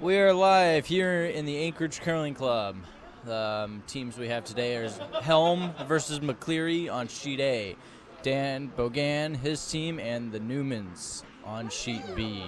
We are live here in the Anchorage Curling Club. The teams we have today are Helm versus McCleary on sheet A. Dan Bogan, his team, and the Newmans on sheet B.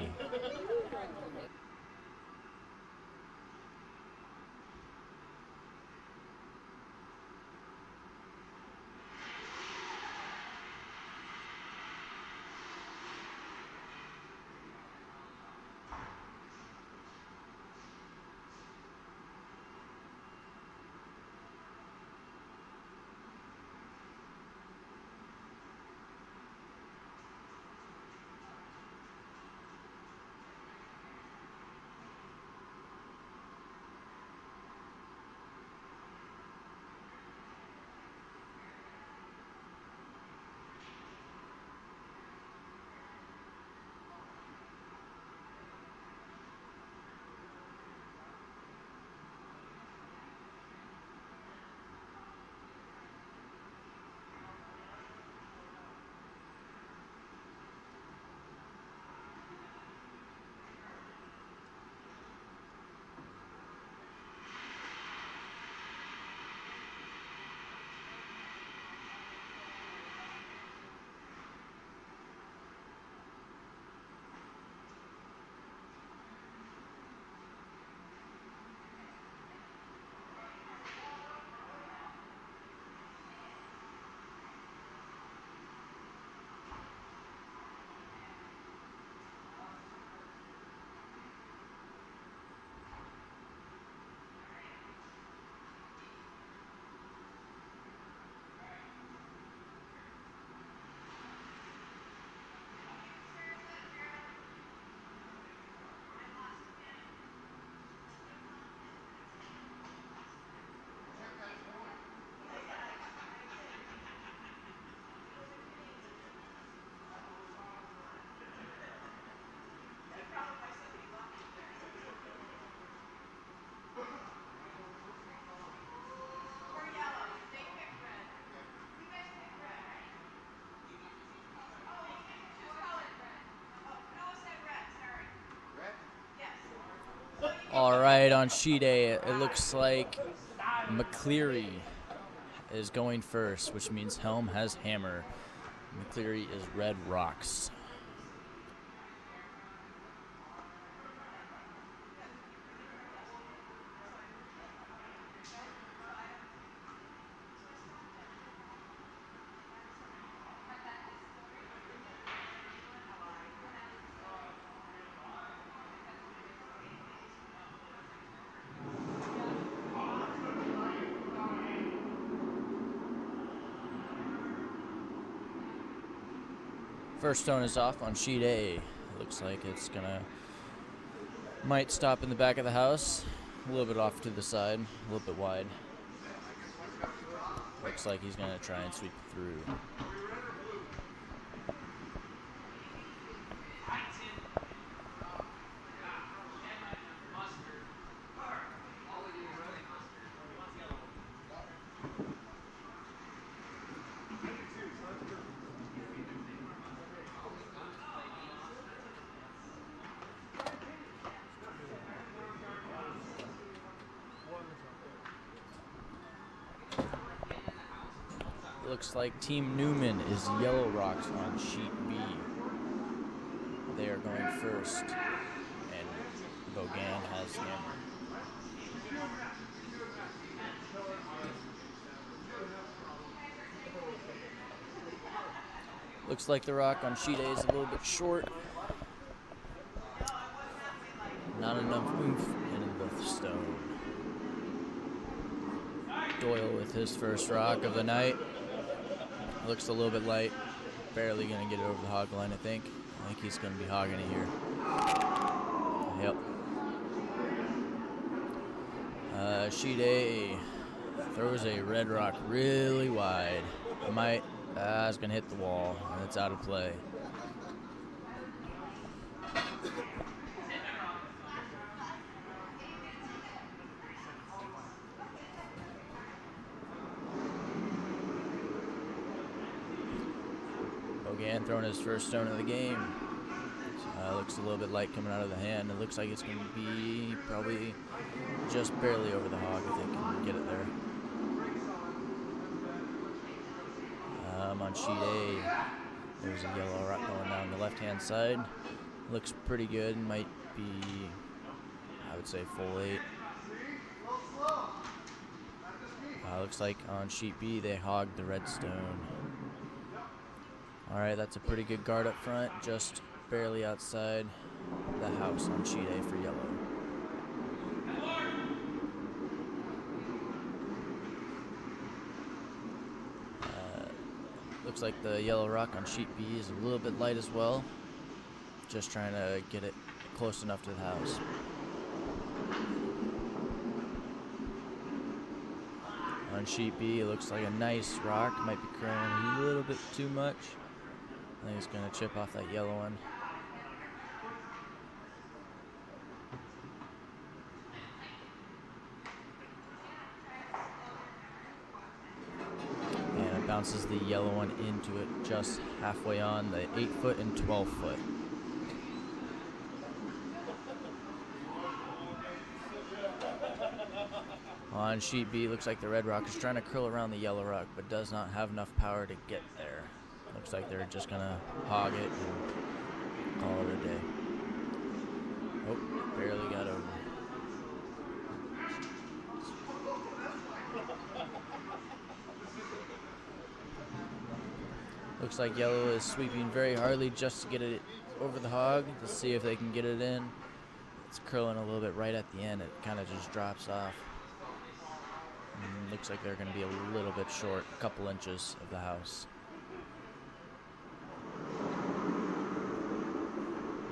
All right, on sheet A, it looks like McCleary is going first, which means Helm has hammer. McCleary is red rocks. First stone is off on sheet A. It looks like it's might stop in the back of the house, a little bit off to the side, a little bit wide. Looks like he's gonna try and sweep through. Looks like Team Newman is yellow rocks on sheet B. They are going first, and Bogan has hammer. Looks like the rock on sheet A is a little bit short. Not enough oomph in the stone. Doyle with his first rock of the night. Looks a little bit light. Barely going to get it over the hog line, I think. I think he's going to be hogging it here. Yep. Sheet A throws a red rock really wide. It's going to hit the wall, and it's out of play. Bogan throwing his first stone of the game. Looks a little bit light coming out of the hand. It looks like it's going to be probably just barely over the hog if they can get it there. On sheet A, there's a yellow rock going down the left-hand side. Looks pretty good. Might be, I would say, full 8. Looks like on sheet B they hogged the redstone. All right, that's a pretty good guard up front, just barely outside the house on sheet A for yellow. Looks like the yellow rock on sheet B is a little bit light as well. Just trying to get it close enough to the house. On sheet B, it looks like a nice rock. Might be curling a little bit too much. I think it's going to chip off that yellow one. And it bounces the yellow one into it just halfway on the 8-foot and 12-foot. On sheet B, looks like the red rock is trying to curl around the yellow rock, but does not have enough power to get there. Looks like they're just going to hog it and call it a day. Oh, barely got over. Looks like yellow is sweeping very hardly just to get it over the hog to see if they can get it in. It's curling a little bit right at the end. It kind of just drops off. Looks like they're going to be a little bit short, a couple inches of the house.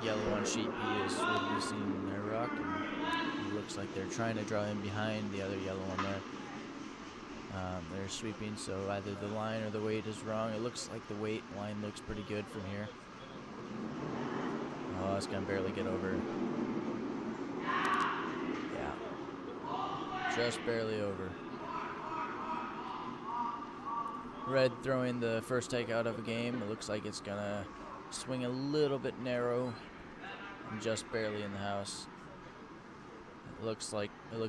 Yellow on sheet B is releasing their rock, and it looks like they're trying to draw in behind the other yellow one there. They're sweeping, so either the line or the weight is wrong. It looks like the weight line looks pretty good from here. Oh, it's going to barely get over. Yeah, just barely over. Red throwing the first takeout of a game. It looks like it's going to swing a little bit narrow and just barely in the house. It looks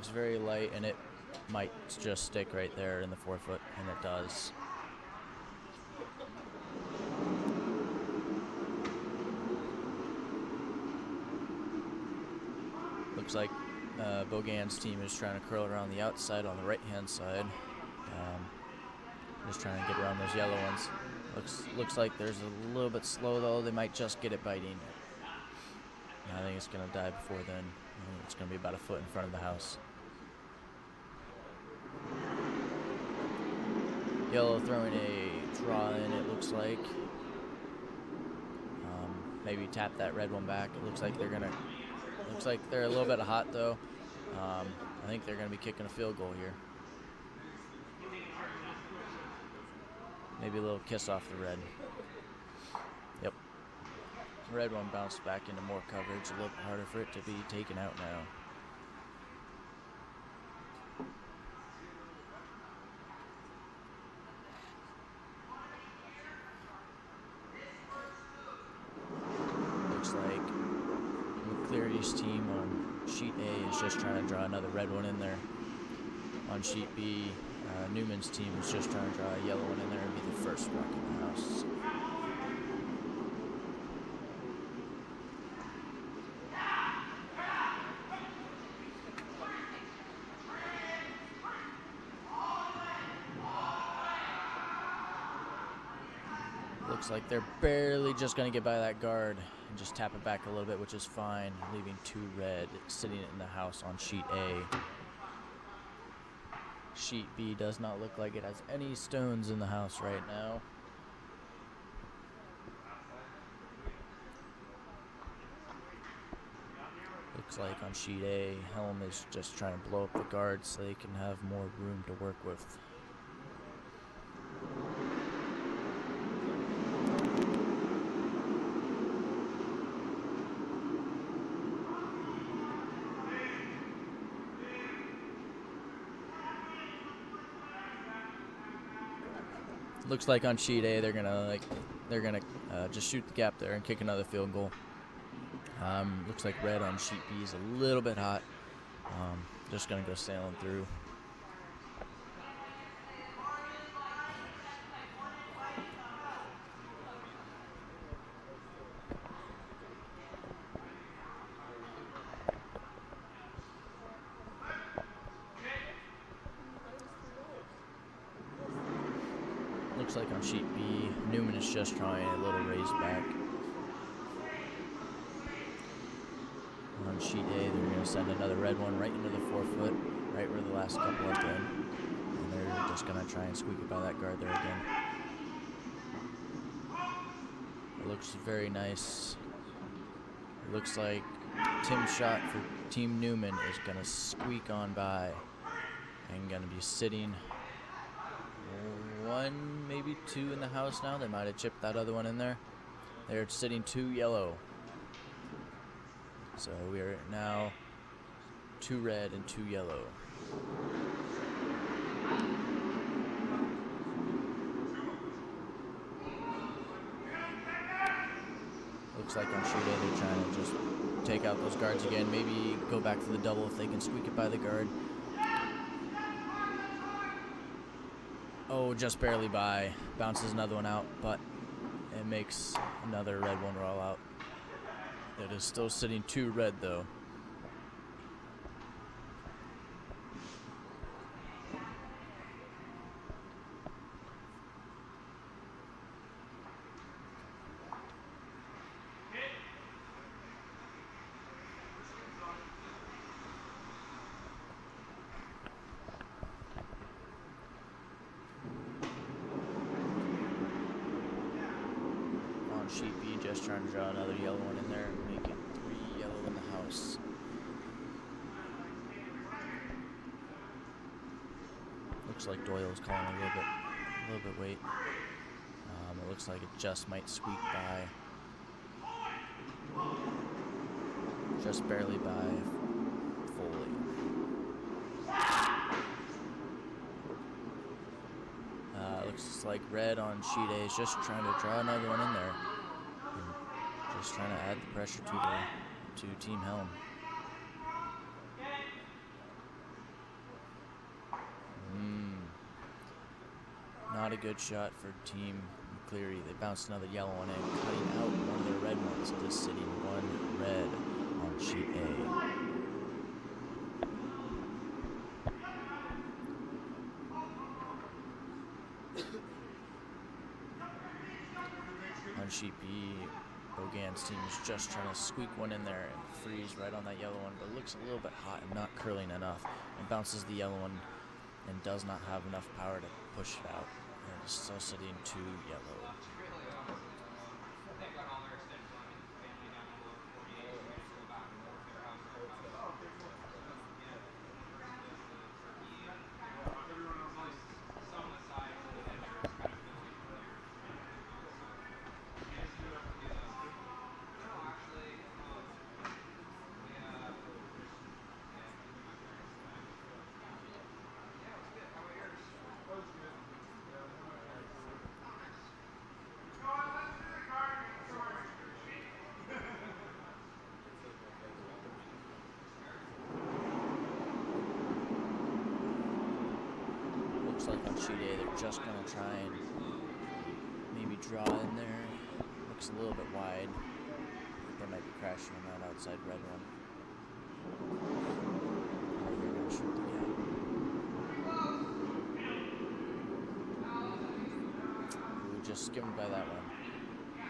very light, and it might just stick right there in the 4-foot, and it does. Looks like Bogan's team is trying to curl around the outside on the right-hand side. Just trying to get around those yellow ones. Looks like there's a little bit slow though. They might just get it biting. I think it's going to die before then. It's going to be about a foot in front of the house. Yellow throwing a draw in, it looks like. Maybe tap that red one back. It looks like they're a little bit hot though. I think they're going to be kicking a field goal here. Maybe a little kiss off the red. Yep. Red one bounced back into more coverage. A little bit harder for it to be taken out now. Looks like McCleary's team on sheet A is just trying to draw another red one in there. On sheet B, Newman's team is just trying to draw a yellow one in there and be the first rock in the house. Looks like they're barely just going to get by that guard and just tap it back a little bit, which is fine, leaving 2 red sitting in the house on sheet A. Sheet B does not look like it has any stones in the house right now. Looks like on sheet A, Helm is just trying to blow up the guards so they can have more room to work with. Looks like on sheet A they're gonna just shoot the gap there and kick another field goal. Looks like red on sheet B is a little bit hot. Just going to go sailing through. Looks like on sheet B, Newman is just trying a little raised back. On sheet A, they're going to send another red one right into the forefoot, right where the last couple have been. And they're just going to try and squeak it by that guard there again. It looks very nice. It looks like Tim's shot for Team Newman is going to squeak on by and going to be sitting 1, maybe 2 in the house now. They might have chipped that other one in there. They're sitting 2 yellow. So we are now 2 red and 2 yellow. Looks like on sheet A they're trying to just take out those guards again. Maybe go back to the double if they can squeak it by the guard. Oh, just barely by. Bounces another one out, but it makes another red one roll out. It is still sitting 2 red though. Sheet B just trying to draw another yellow one in there and make it 3 yellow in the house. Looks like Doyle's calling a little bit wait. It looks like it just might squeak by. Just barely by Foley. Looks like red on sheet A is just trying to draw another one in there. Just trying to add the pressure to Team Helm. Not a good shot for Team McCleary. They bounced another yellow one in, cutting out one of their red ones, just sitting 1 red on sheet A. On sheet B, Bogan's team is just trying to squeak one in there and freeze right on that yellow one, but it looks a little bit hot and not curling enough, and bounces the yellow one and does not have enough power to push it out. And it's still sitting 2 yellow. Like on sheet A, they're just going to try and maybe draw in there. Looks a little bit wide. They might be crashing on that outside red one. Or they're going to shoot the gap. Ooh, just skimmed by that one.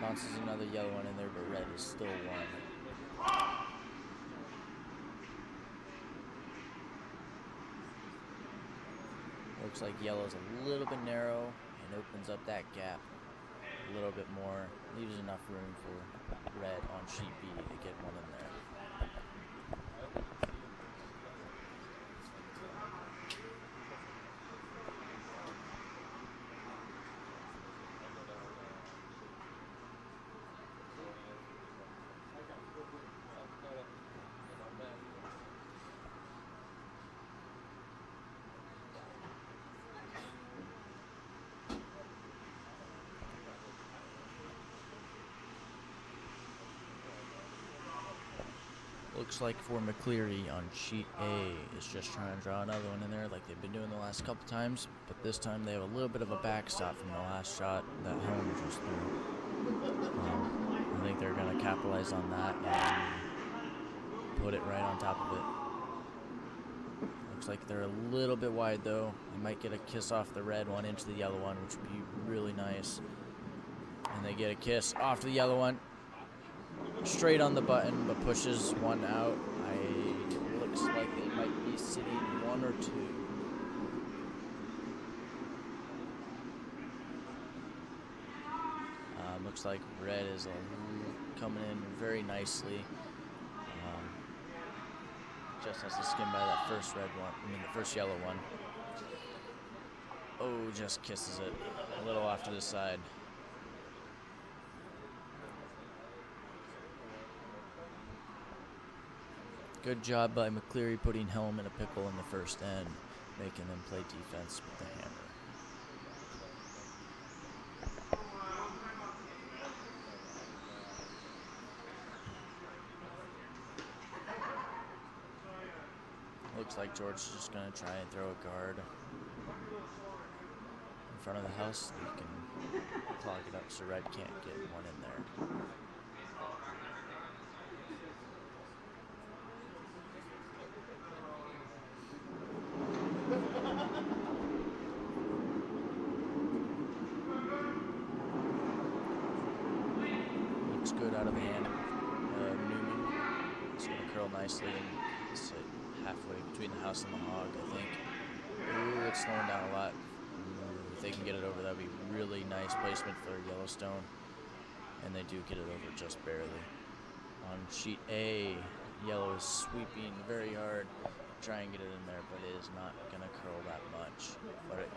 Bounces another yellow one in there, but red is still 1. Looks like yellow's a little bit narrow and opens up that gap a little bit more. Leaves enough room for red on sheet B to get one in there. Looks like for McCleary on sheet A is just trying to draw another one in there like they've been doing the last couple times, but this time they have a little bit of a backstop from the last shot that Helm just threw. I think they're going to capitalize on that and put it right on top of it. Looks like they're a little bit wide though. They might get a kiss off the red one into the yellow one, which would be really nice. And they get a kiss off the yellow one. Straight on the button, but pushes one out. It looks like they might be sitting 1 or 2. Looks like red is coming in very nicely. Just has to skim by that first red one. I mean, the first yellow one. Oh, just kisses it a little off to the side. Good job by McCleary putting Helm in a pickle in the first end, making them play defense with the hammer. Looks like George is just going to try and throw a guard in front of the house so he can clog it up so red can't get one in there. Good out of the hand of Newman. It's going to curl nicely and sit halfway between the house and the hog, I think. Ooh, it's slowing down a lot. Ooh, if they can get it over, that would be really nice placement for Yellowstone. And they do get it over just barely. On sheet A, yellow is sweeping very hard. Try and get it in there, but it is not going to curl that much. But it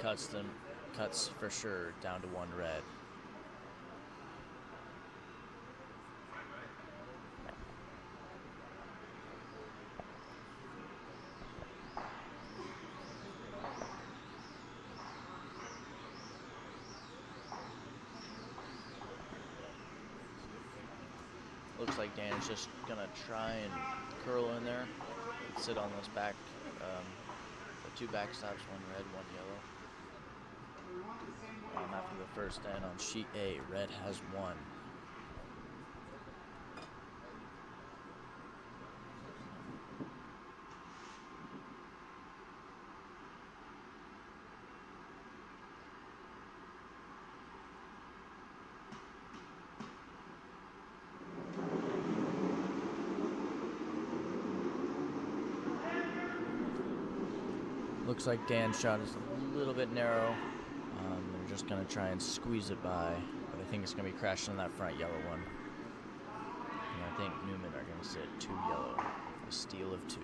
cuts for sure down to 1 red. Looks like Dan is just gonna try and curl in there and sit on those back, the 2 backstops, 1 red, 1 yellow. After the first end on sheet A, red has 1. Looks like Dan's shot is a little bit narrow. They're just going to try and squeeze it by, but I think it's going to be crashing on that front yellow one. And I think Newman are going to sit 2 yellow, a steal of 2.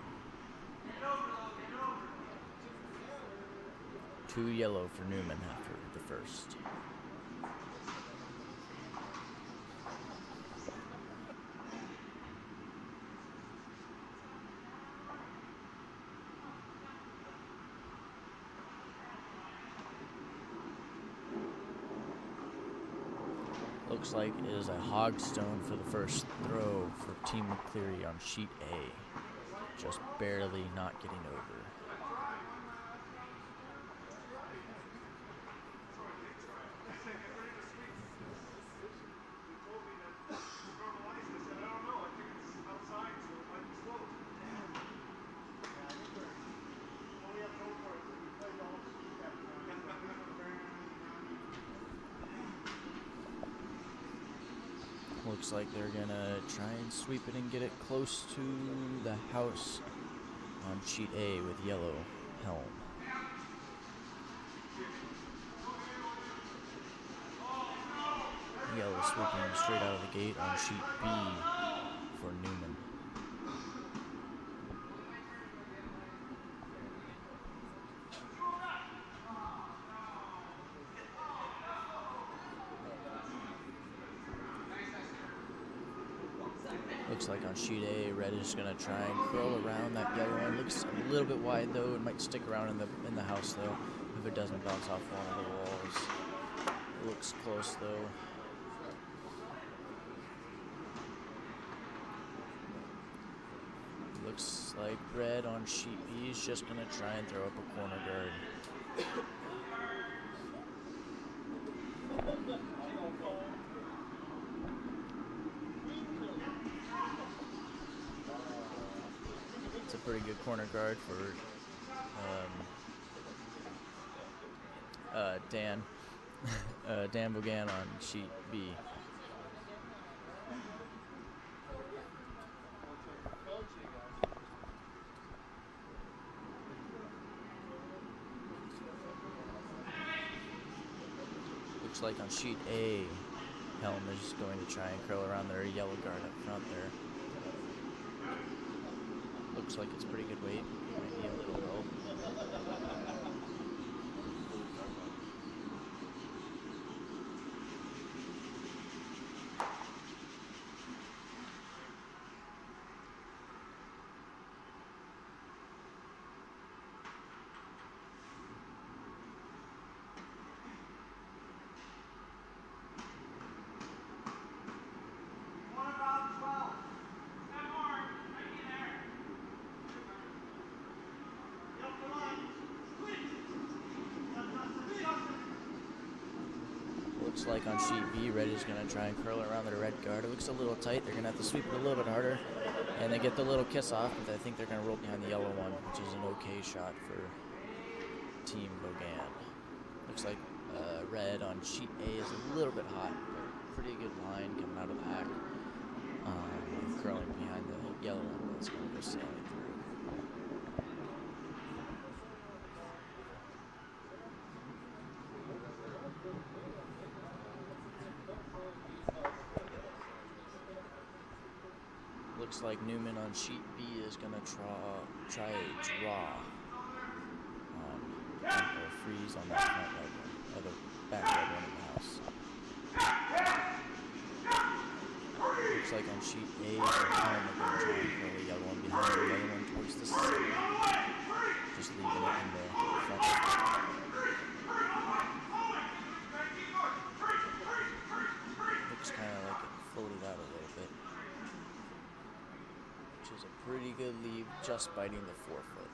2 yellow for Newman after the first. Looks like it is a hog stone for the first throw for Team McCleary on sheet A. Just barely not getting over. Looks like they're gonna try and sweep it and get it close to the house on sheet A with yellow Helm. Yellow sweeping straight out of the gate on sheet B for Newman. Looks like on sheet A, red is going to try and curl around that yellow one. Looks a little bit wide though. It might stick around in the house though, if it doesn't bounce off one of the walls. Looks close though. Looks like red on sheet B is just going to try and throw up a corner guard. It's a pretty good corner guard for Dan. Dan Bogan on sheet B. Looks like on sheet A, Helm is going to try and curl around their yellow guard up front there. Looks like it's pretty good weight. Might be a little low. Looks like on sheet B, red is going to try and curl around their red guard. It looks a little tight. They're going to have to sweep it a little bit harder. And they get the little kiss off, but I think they're going to roll behind the yellow one, which is an okay shot for Team Bogan. Looks like red on sheet A is a little bit hot, but pretty good line coming out of the back. Curling behind the yellow one, but it's going to go sailing through. Looks like Newman on sheet B is going to try a draw. Or freeze on that front red one, or the back red one in the house. Looks like on sheet A, they're going to try and curl the yellow one behind the yellow one towards the center. Just leaving it in the front. Looks kind of like it floated out a little bit. Which is a pretty good leave, just biting the forefoot.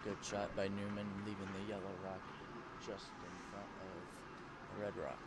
Good shot by Newman, leaving the yellow rock just in front of the red rock.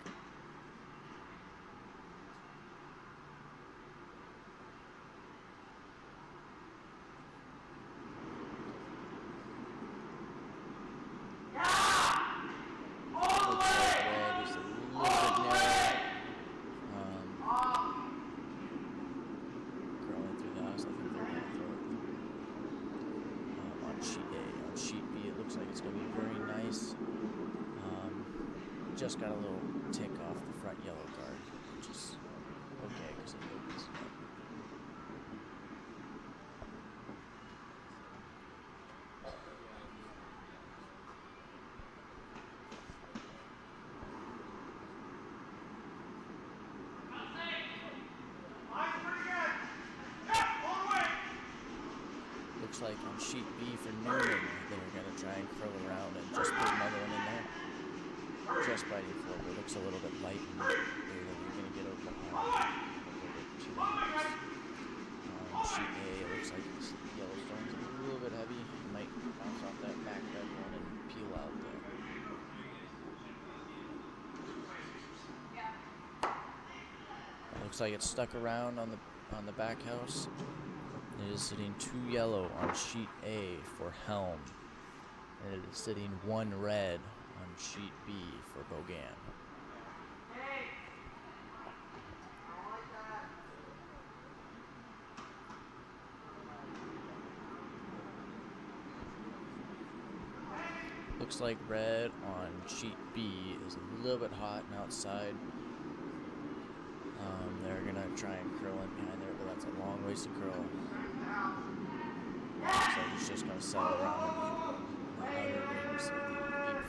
Just got a little tick off the front yellow guard, which is okay because it opens it up. Looks like on sheet B for Newman, they're going to try and curl around and just put another one in there. Just biting forward, it looks a little bit light, and they're going to get over a little bit too much. Sheet A, it looks like this Yellowstone's a little bit heavy. It might bounce off that back red one and peel out there. Looks like it's stuck around on the back house. It is sitting 2 yellow on sheet A for Helm, and it is sitting 1 red on sheet B for Bogan. Looks like red on sheet B is a little bit hot and outside. They're gonna try and curl in behind there, but that's a long ways to curl. Looks like it's just gonna settle around in the outer rings of the 8-foot.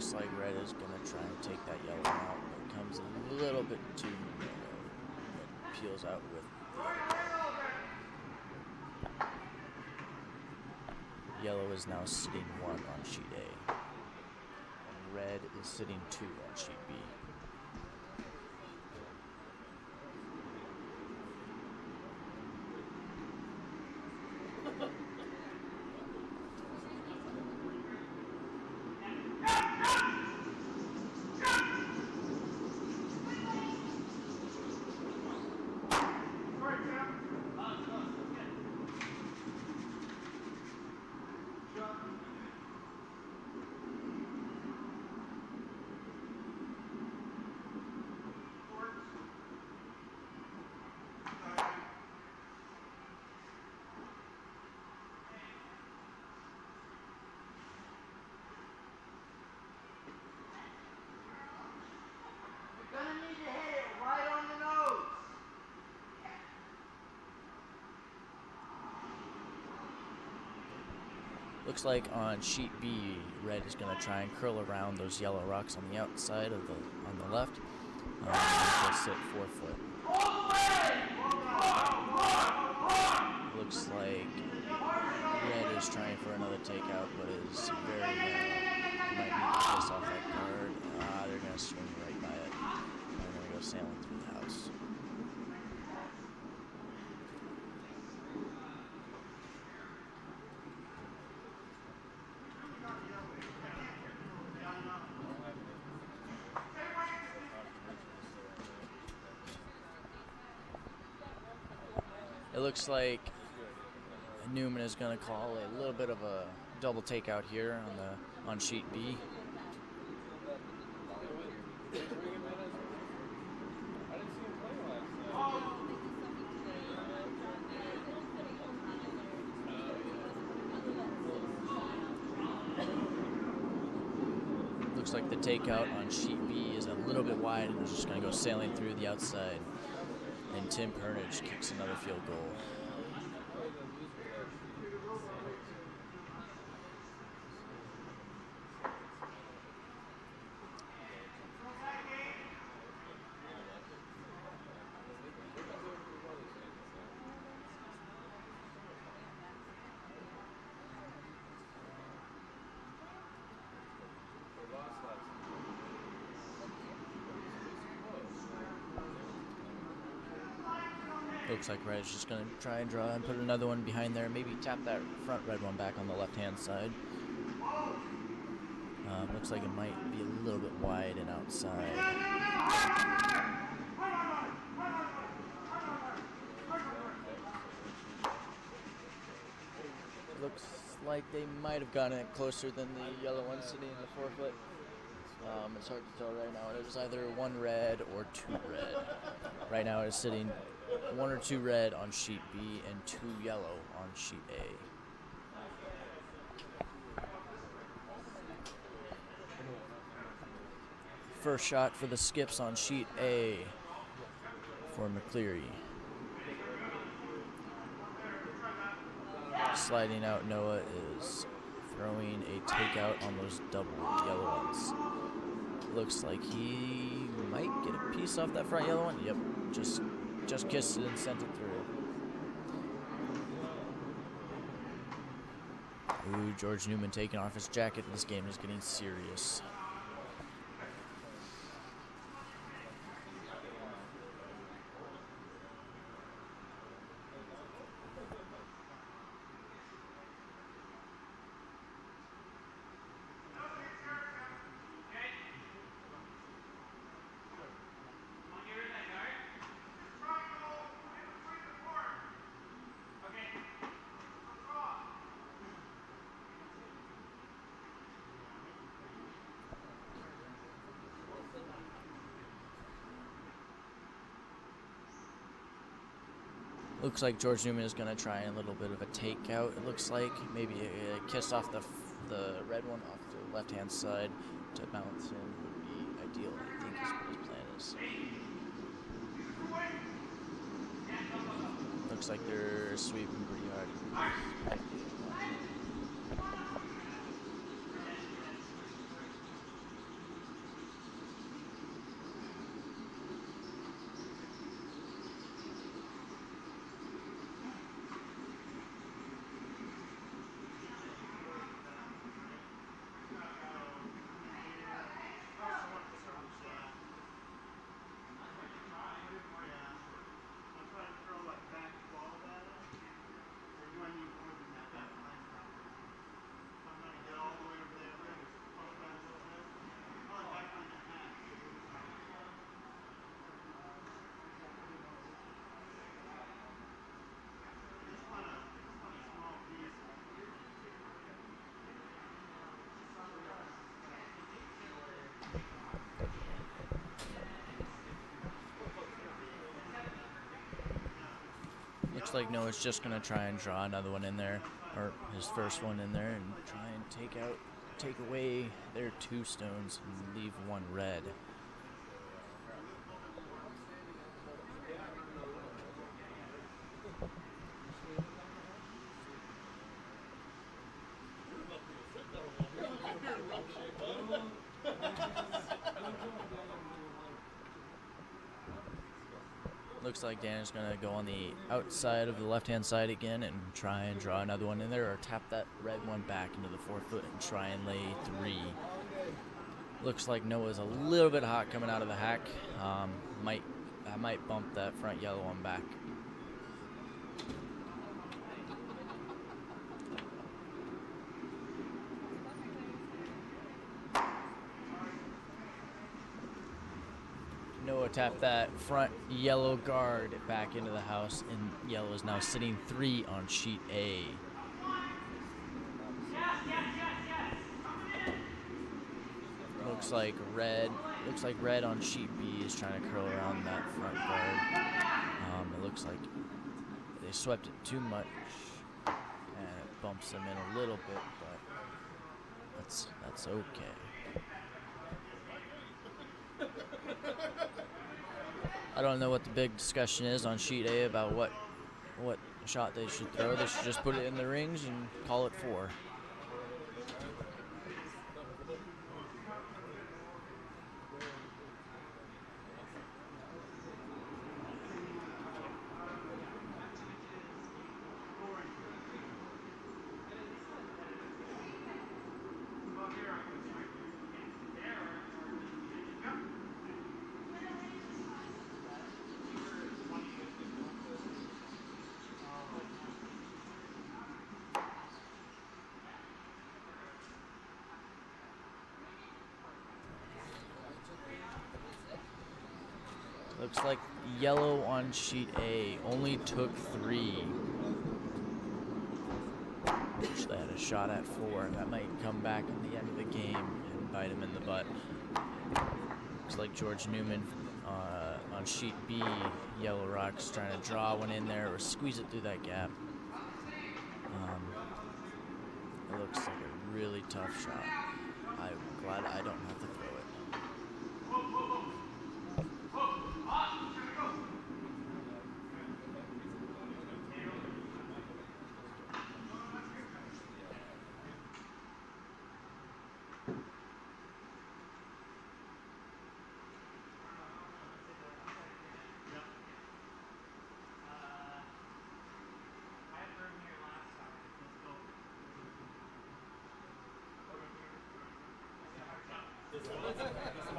Looks like red is going to try and take that yellow out, but it comes a little bit too narrow. It peels out with the Yellow is now sitting 1 on sheet A. And red is sitting 2 on sheet B. Looks like on sheet B, red is going to try and curl around those yellow rocks on the outside of on the left. They'll sit 4 foot. Looks like red is trying for another takeout, but is very narrow. Might need to piss off that guard. They're going to swing right by it. They're going to go sailing through the house. It looks like Newman is going to call a little bit of a double takeout here on sheet B. Looks like the takeout on sheet B is a little bit wide and is just going to go sailing through the outside. And Tim Pernich kicks another field goal. Looks like red is just going to try and draw and put another one behind there. Maybe tap that front red one back on the left-hand side. Looks like it might be a little bit wide and outside. Looks like they might have gotten it closer than the yellow one sitting in the 4 foot. It's hard to tell right now. It is either 1 red or 2 red. Right now it is sitting 1 or 2 red on sheet B and 2 yellow on sheet A. First shot for the skips on sheet A for McCleary. Sliding out Noah is throwing a takeout on those double yellow ones. Looks like he might get a piece off that front yellow one. Yep, just kissed it and sent it through. Ooh, George Newman taking off his jacket. This game is getting serious. Looks like George Newman is going to try a little bit of a takeout. It looks like maybe a kiss off the red one off the left-hand side to bounce in would be ideal. I think is what his plan is. Looks like they're sweeping pretty hard. Looks like Noah's just going to try and draw another one in there, or his first one in there, and try and take away their 2 stones and leave 1 red. Looks like Dan is going to go on the outside of the left-hand side again and try and draw another one in there, or tap that red one back into the 4-foot and try and lay 3. Looks like Noah's a little bit hot coming out of the hack. That might bump that front yellow one back. Noah tapped that front yellow guard back into the house, and yellow is now sitting 3 on sheet A. Looks like red on sheet B is trying to curl around that front guard. It looks like they swept it too much, and it bumps them in a little bit, but that's okay. I don't know what the big discussion is on sheet A about what shot they should throw. They should just put it in the rings and call it 4. Looks like yellow on sheet A only took 3. Wish they had a shot at 4. That might come back at the end of the game and bite him in the butt. Looks like George Newman on sheet B, Yellow Rock's trying to draw one in there or squeeze it through that gap. It looks like a really tough shot. I'm glad I don't have to throw it.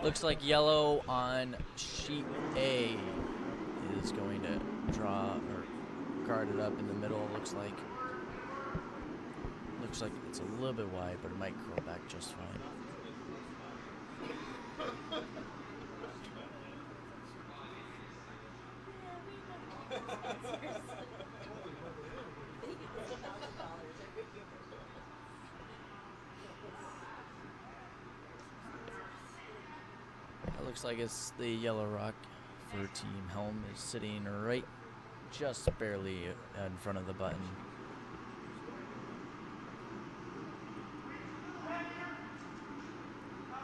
Looks like yellow on sheet A is going to draw or guard it up in the middle. Looks like it's a little bit wide, but it might curl back just fine. It looks like it's the Yellow Rock for Team Helm is sitting right just barely in front of the button.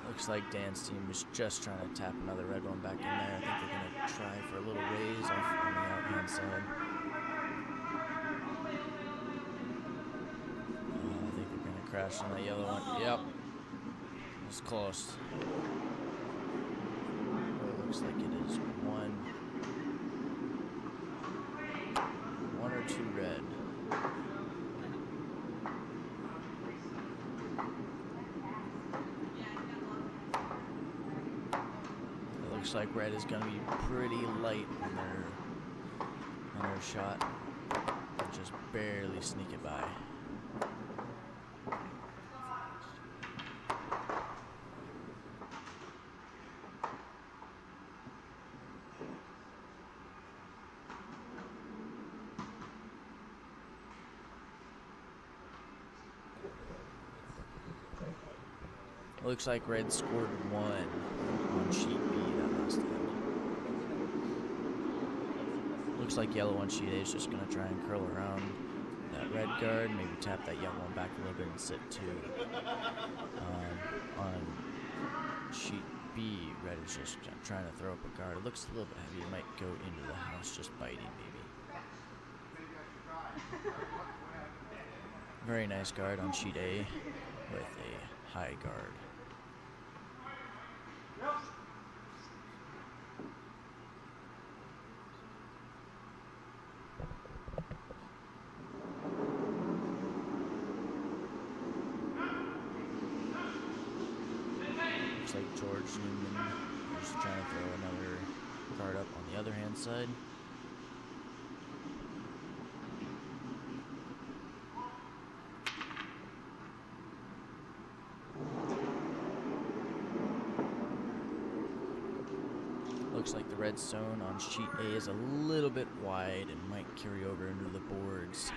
Looks like Dan's team is just trying to tap another red one back in there. I think they're going to try for a little raise off on the out-hand side. I think they're going to crash on that yellow one. Yep. It's close. Looks like it is one or two red. It looks like red is going to be pretty light on their shot. Just barely sneak it by. Looks like red scored 1 on sheet B that last time. Looks like yellow on sheet A is just going to try and curl around that red guard, maybe tap that yellow one back a little bit and sit 2. On sheet B, red is just trying to throw up a guard. It looks a little bit heavy. It might go into the house, just biting maybe. Very nice guard on sheet A with a high guard. Looks like George Newman is trying to throw another guard up on the other hand side. Looks like the red zone on sheet A is a little bit wide and might carry over into the boards.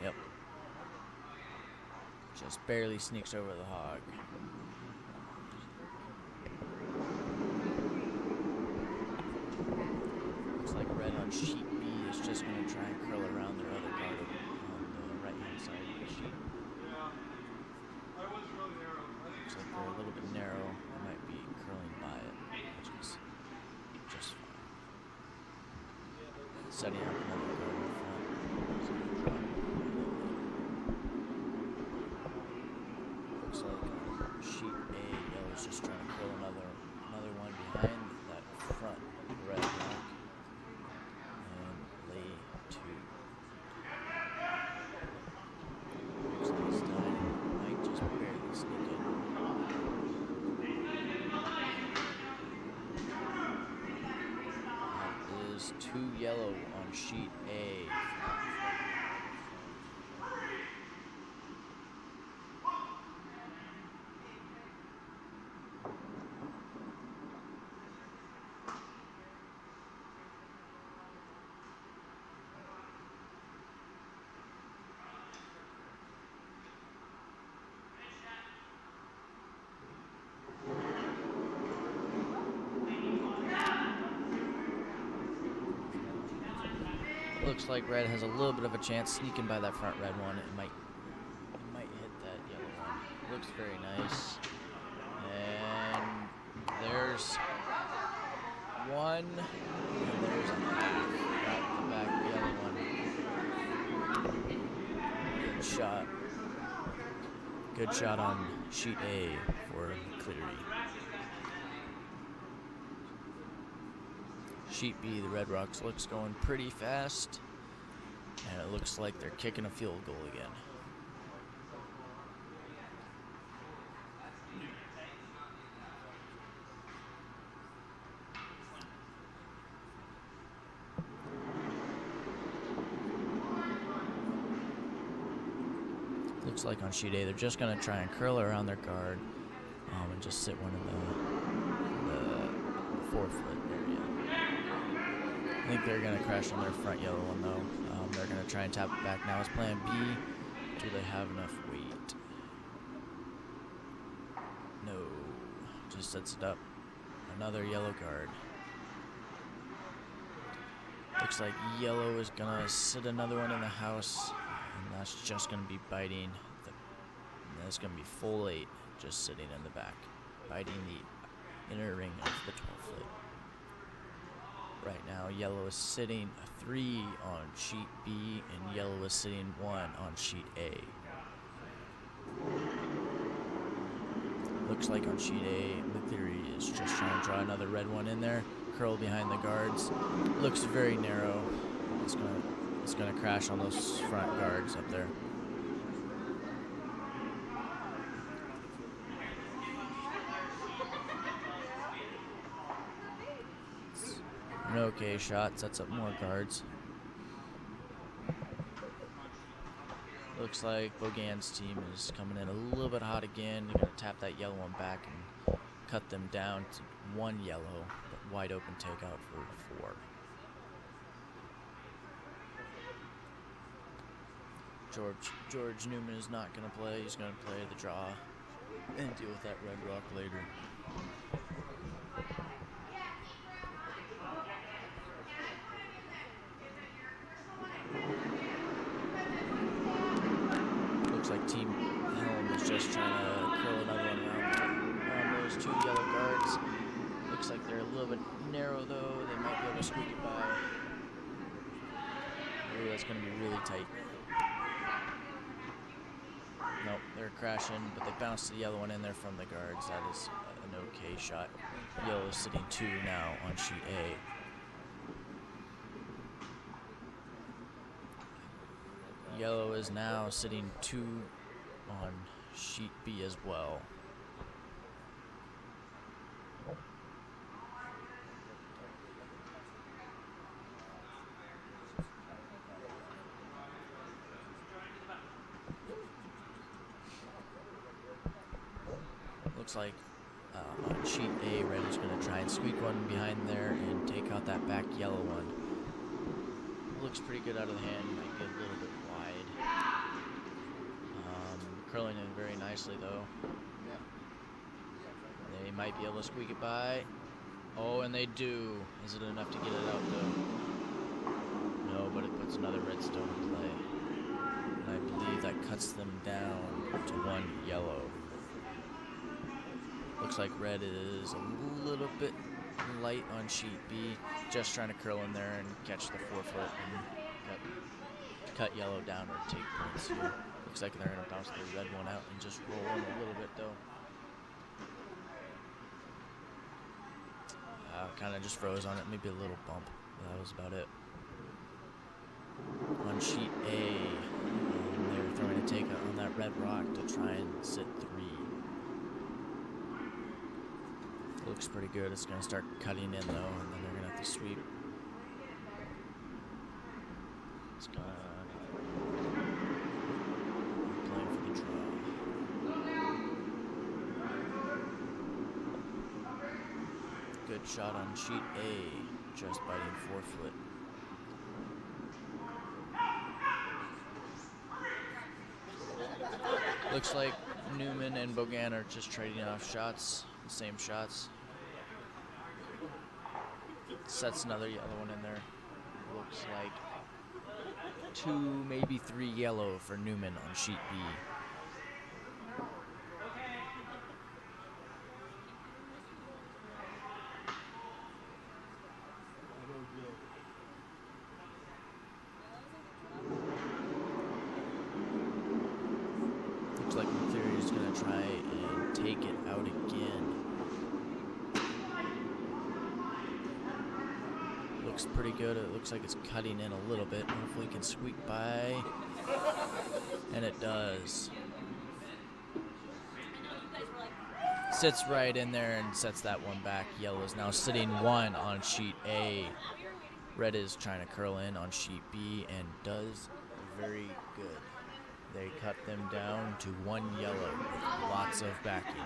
Yep. Just barely sneaks over the hog. Looks like red on sheet B is just going to try and curl around their other guard on the right-hand side of the sheet. Looks like they're a little bit narrow. They might be curling by it, which is just fine. Setting up another guard in front. Looks like sheet A, yellow's just trying to curl another one behind that front red block and lay 2. Looks like he's done. Might just barely sneak in. That is 2 yellow on sheet A. Looks like red has a little bit of a chance sneaking by that front red one. It might hit that yellow one. It looks very nice. And there's one. And there's a back yellow one. Good shot. Good shot on sheet A for Cleary. Sheet B, the Red Rocks looks going pretty fast, and it looks like they're kicking a field goal again. Looks like on sheet A, they're just going to try and curl around their guard and just sit one in the 4th foot area. I think they're going to crash on their front yellow one, though. They're going to try and tap it back now as plan B. Do they have enough weight? No. Just sets it up. Another yellow guard. Looks like yellow is going to sit another one in the house. And that's just going to be biting. And that's going to be full 8 just sitting in the back. Biting the inner ring of the 12th foot. Right now, yellow is sitting a 3 on sheet B, and yellow is sitting 1 on sheet A. Looks like on sheet A, McCleary is just trying to draw another red one in there. Curl behind the guards. Looks very narrow. It's gonna crash on those front guards up there. An okay shot, sets up more guards. Looks like Bogan's team is coming in a little bit hot again. They're going to tap that yellow one back and cut them down to 1 yellow, but wide open takeout for 4. George Newman is not going to play. He's going to play the draw and deal with that red rock later. Looks like Team Helm is just trying to curl another one around those two yellow guards. Looks like they're a little bit narrow though. They might be able to squeak it by. Ooh, that's going to be really tight. Nope, they're crashing, but they bounced the yellow one in there from the guards. That is an okay shot. Yellow is sitting 2 now on sheet A. Yellow is now sitting 2 on sheet B as well. Looks like on sheet A, red is going to try and squeak one behind there and take out that back yellow one. Looks pretty good out of the hand, might be a little bit wide. Curling in very nicely though. They might be able to squeak it by. Oh, and they do. Is it enough to get it out though? No, but it puts another redstone in play. And I believe that cuts them down to 1 yellow. Looks like red is a little bit light on sheet B, just trying to curl in there and catch the 4-foot and cut yellow down or take points here. Looks like they're going to bounce the red one out and just roll in a little bit though. Kind of just froze on it, maybe a little bump, but that was about it. On sheet A, they're throwing a take on that red rock to try and sit 3. Looks pretty good. It's going to start cutting in though, and then they're going to have to sweep. It's going to be playing for the draw. Good shot on sheet A, just biting 4-foot. Looks like Newman and Bogan are just trading off shots, the same shots. Sets another yellow one in there. Looks like 2, maybe 3 yellow for Newman on sheet B. Looks like McCleary is going to try and take it out again. Looks pretty good. It looks like it's cutting in a little bit. Hopefully it can squeak by. And it does. Sits right in there and sets that one back. Yellow is now sitting 1 on sheet A. Red is trying to curl in on sheet B and does very good. They cut them down to 1 yellow with lots of backing.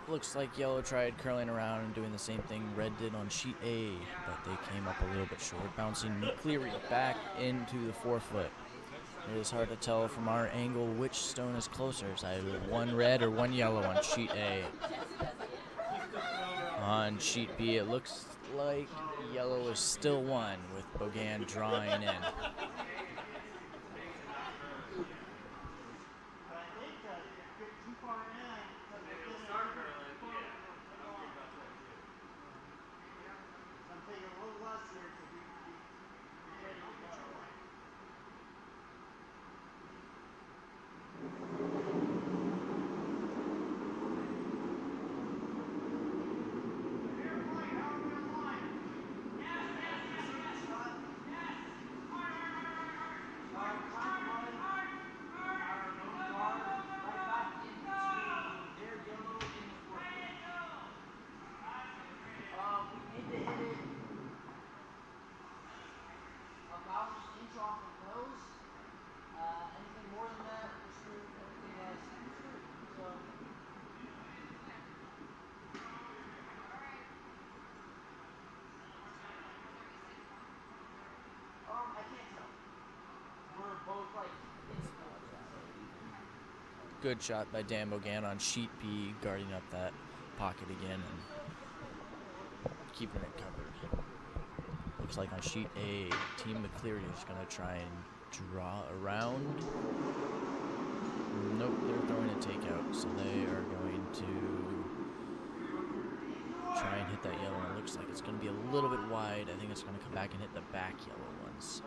Looks like yellow tried curling around and doing the same thing red did on sheet A, but they came up a little bit short, bouncing McCleary back into the 4-foot. It is hard to tell from our angle which stone is closer. It's either one red or one yellow on sheet A. On sheet B, it looks like yellow is still one, with Bogan drawing in. Good shot by Dan Bogan on sheet B, guarding up that pocket again and keeping it covered. Looks like on sheet A, Team McCleary is going to try and draw around. Nope, they're throwing a takeout, so they are going to try and hit that yellow one. It looks like it's going to be a little bit wide. I think it's going to come back and hit the back yellow ones.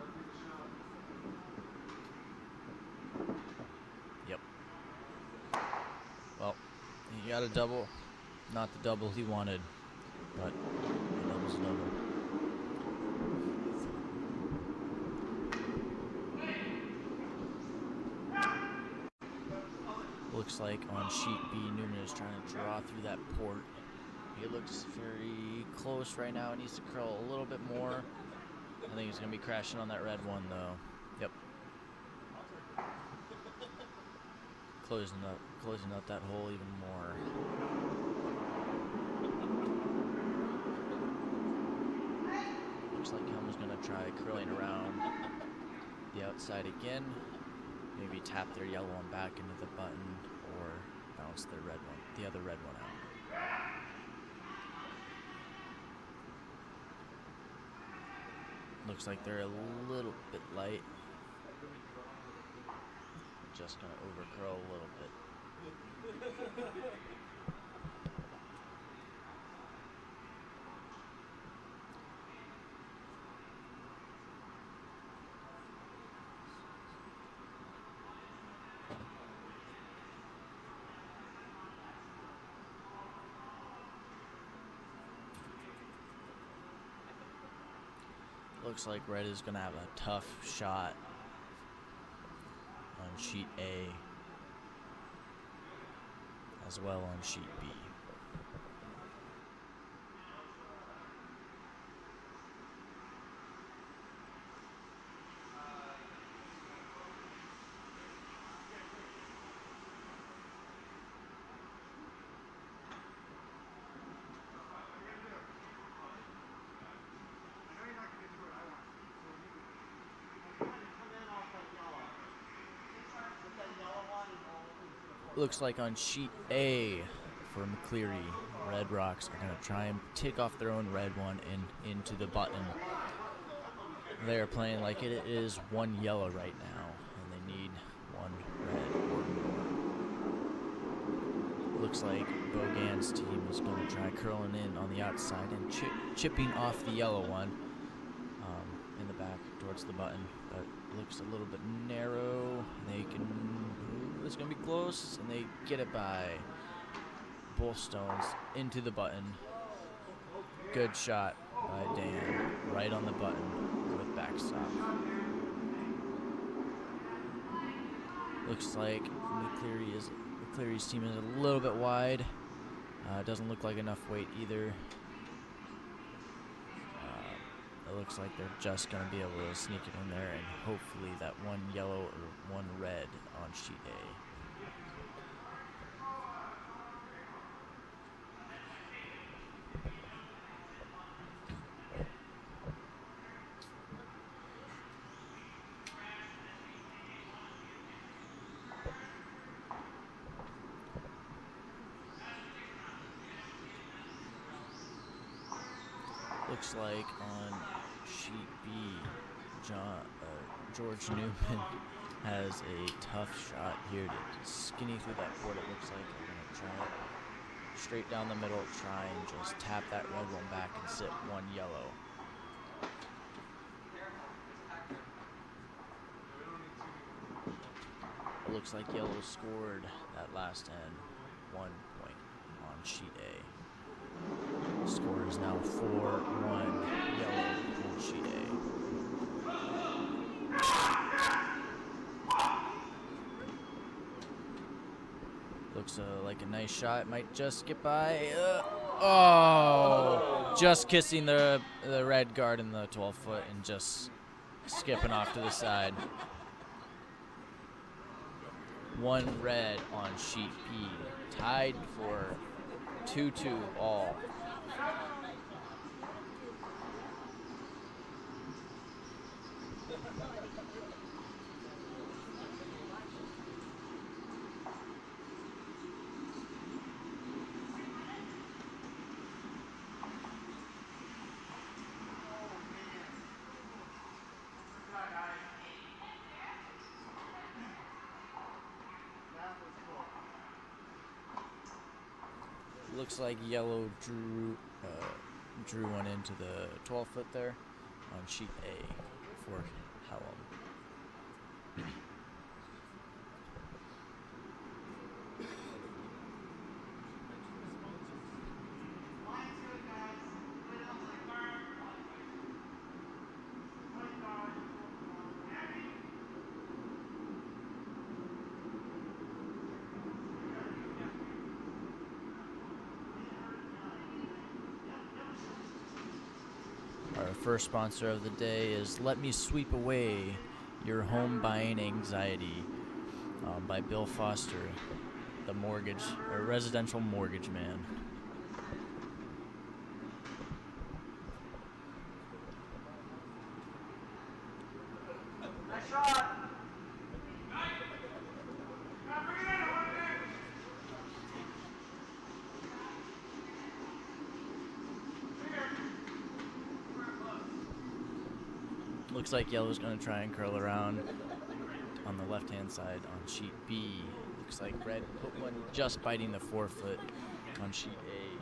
Yep. Well, he got a double. Not the double he wanted, but the double's a double. Looks like on sheet B, Newman is trying to draw through that port. He looks very close right now. He needs to curl a little bit more. I think he's going to be crashing on that red one, though. Yep. Closing up that hole even more. Looks like Helm is going to try curling around the outside again. Maybe tap their yellow one back into the button or bounce their red one, the other red one out. Looks like they're a little bit light. Just gonna overcurl a little bit. Looks like red is going to have a tough shot on sheet A as well on sheet B. Looks like on sheet A for McCleary, Red Rocks are going to try and take off their own red one and into the button. They are playing like it is one yellow right now, and they need one red or more. Looks like Bogan's team is going to try curling in on the outside and chipping off the yellow one in the back towards the button, but it looks a little bit narrow. They can... It's going to be close, and they get it by both stones into the button. Good shot by Dan, right on the button with backstop. Looks like McCleary's team is a little bit wide. Doesn't look like enough weight either. It looks like they're just going to be able to sneak it in there and hopefully that one yellow or one red on sheet A. Looks like on sheet B, George Newman has a tough shot here to skinny through that board. It looks like they're going to try it straight down the middle, try and just tap that red one back and sit one yellow. It looks like yellow scored that last end, 1 point on sheet A. The score is now 4-1 yellow on sheet A. Looks like a nice shot. Might just get by. Oh! Just kissing the red guard in the 12-foot and just skipping off to the side. 1 red on sheet B. Tied for 2-2 all. Looks like yellow drew one into the 12-foot there on sheet A for Helm. Our first sponsor of the day is Let Me Sweep Away Your Home Buying Anxiety by Bill Foster, the residential mortgage man. Nice shot. Looks like yellow's going to try and curl around on the left-hand side on sheet B. Looks like red put one just biting the 4-foot on sheet A.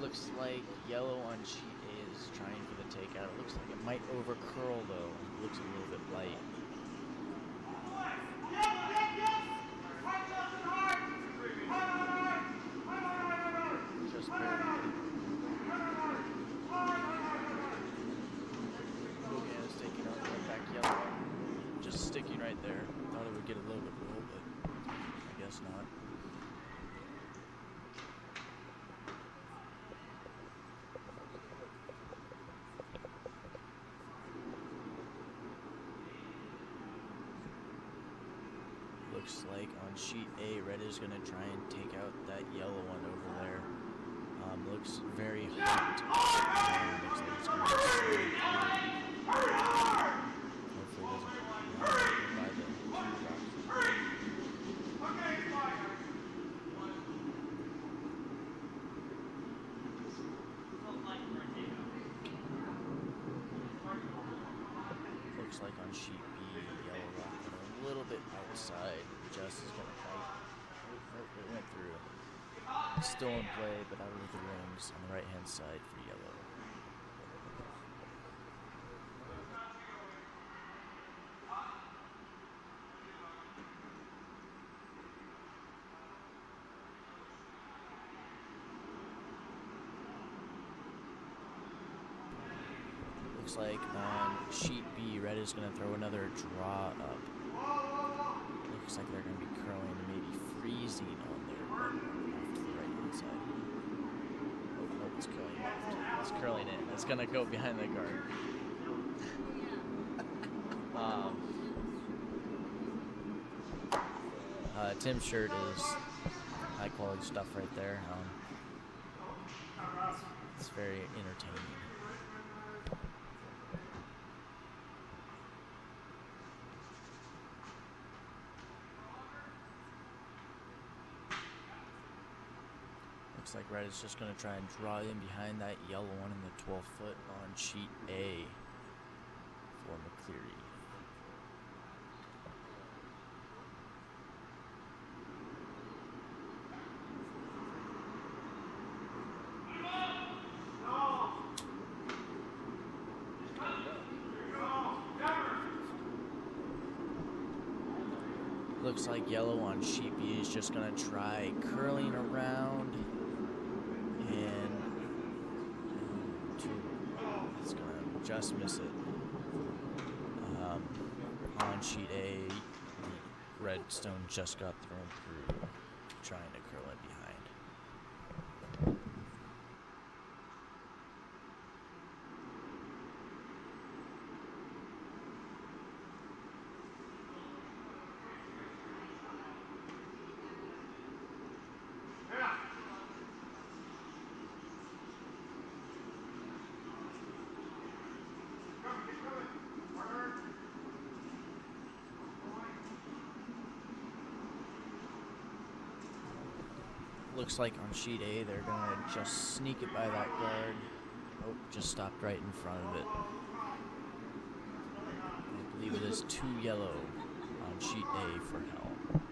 Looks like yellow on sheet A is trying for the takeout. It looks like it might over curl though. It looks a little bit light. Just barely. Bogan is taking on right back yellow. Just sticking right there. Thought it would get a little bit low, but I guess not. Looks like on sheet A, red is going to try and take out that yellow one over there. Looks very hot. Looks like it's going to hopefully doesn't by the 2 Looks like on sheet B, yellow rock a little bit outside. Just is going to fight. It went through. Still in play, but out of the rings on the right-hand side for yellow. Looks like on sheet B, red is going to throw another draw up. Looks like they're going to be curling and maybe freezing on their off to the right-hand side. Oh, nope, it's curling left. It's curling in. It's going to go behind the guard. Tim's shirt is high-quality stuff right there. It's very entertaining. Looks like red is just going to try and draw in behind that yellow one in the 12-foot on sheet A for McCleary. Looks like yellow on sheet B is just going to try curling around, and it's going to just miss it. On sheet A, the red stone just got thrown through, trying to curl it behind. Looks like on sheet A, they're going to just sneak it by that guard. Oh, just stopped right in front of it. I believe it is 2 yellow on sheet A for Helm.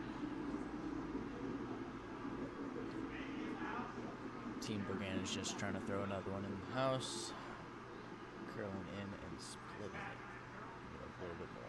Team Bogan is just trying to throw another one in the house. Curling in and splitting it a little bit more.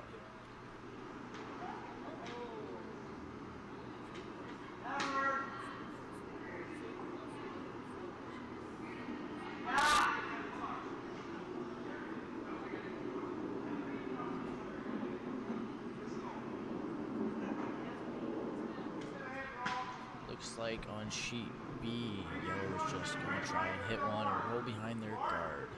Looks like on sheet B, yellow is just going to try and hit one and roll behind their guard.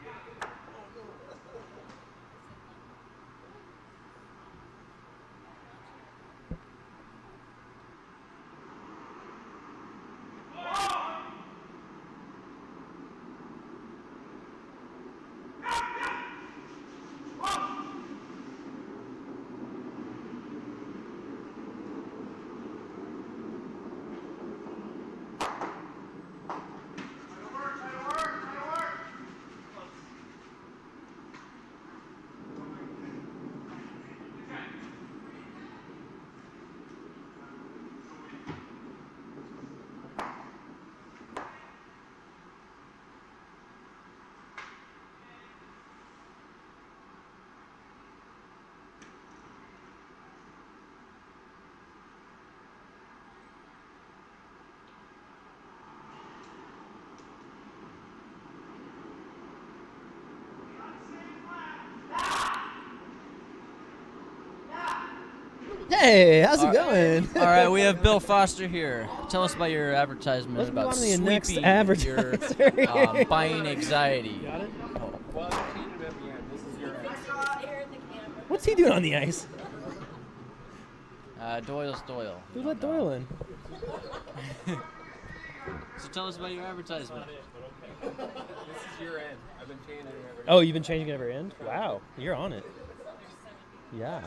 Hey, how's it going? All right, we have Bill Foster here. Tell us about your advertisement Let's about move on to the next sweeping advertiser. your buying anxiety. Got it? Oh. Well, this is your What's he doing on the ice? Doyle's Doyle. Who let Doyle in? So tell us about your advertisement. This is your end. I've been changing it every Oh, you've been changing it every end? Wow, you're on it. Yeah.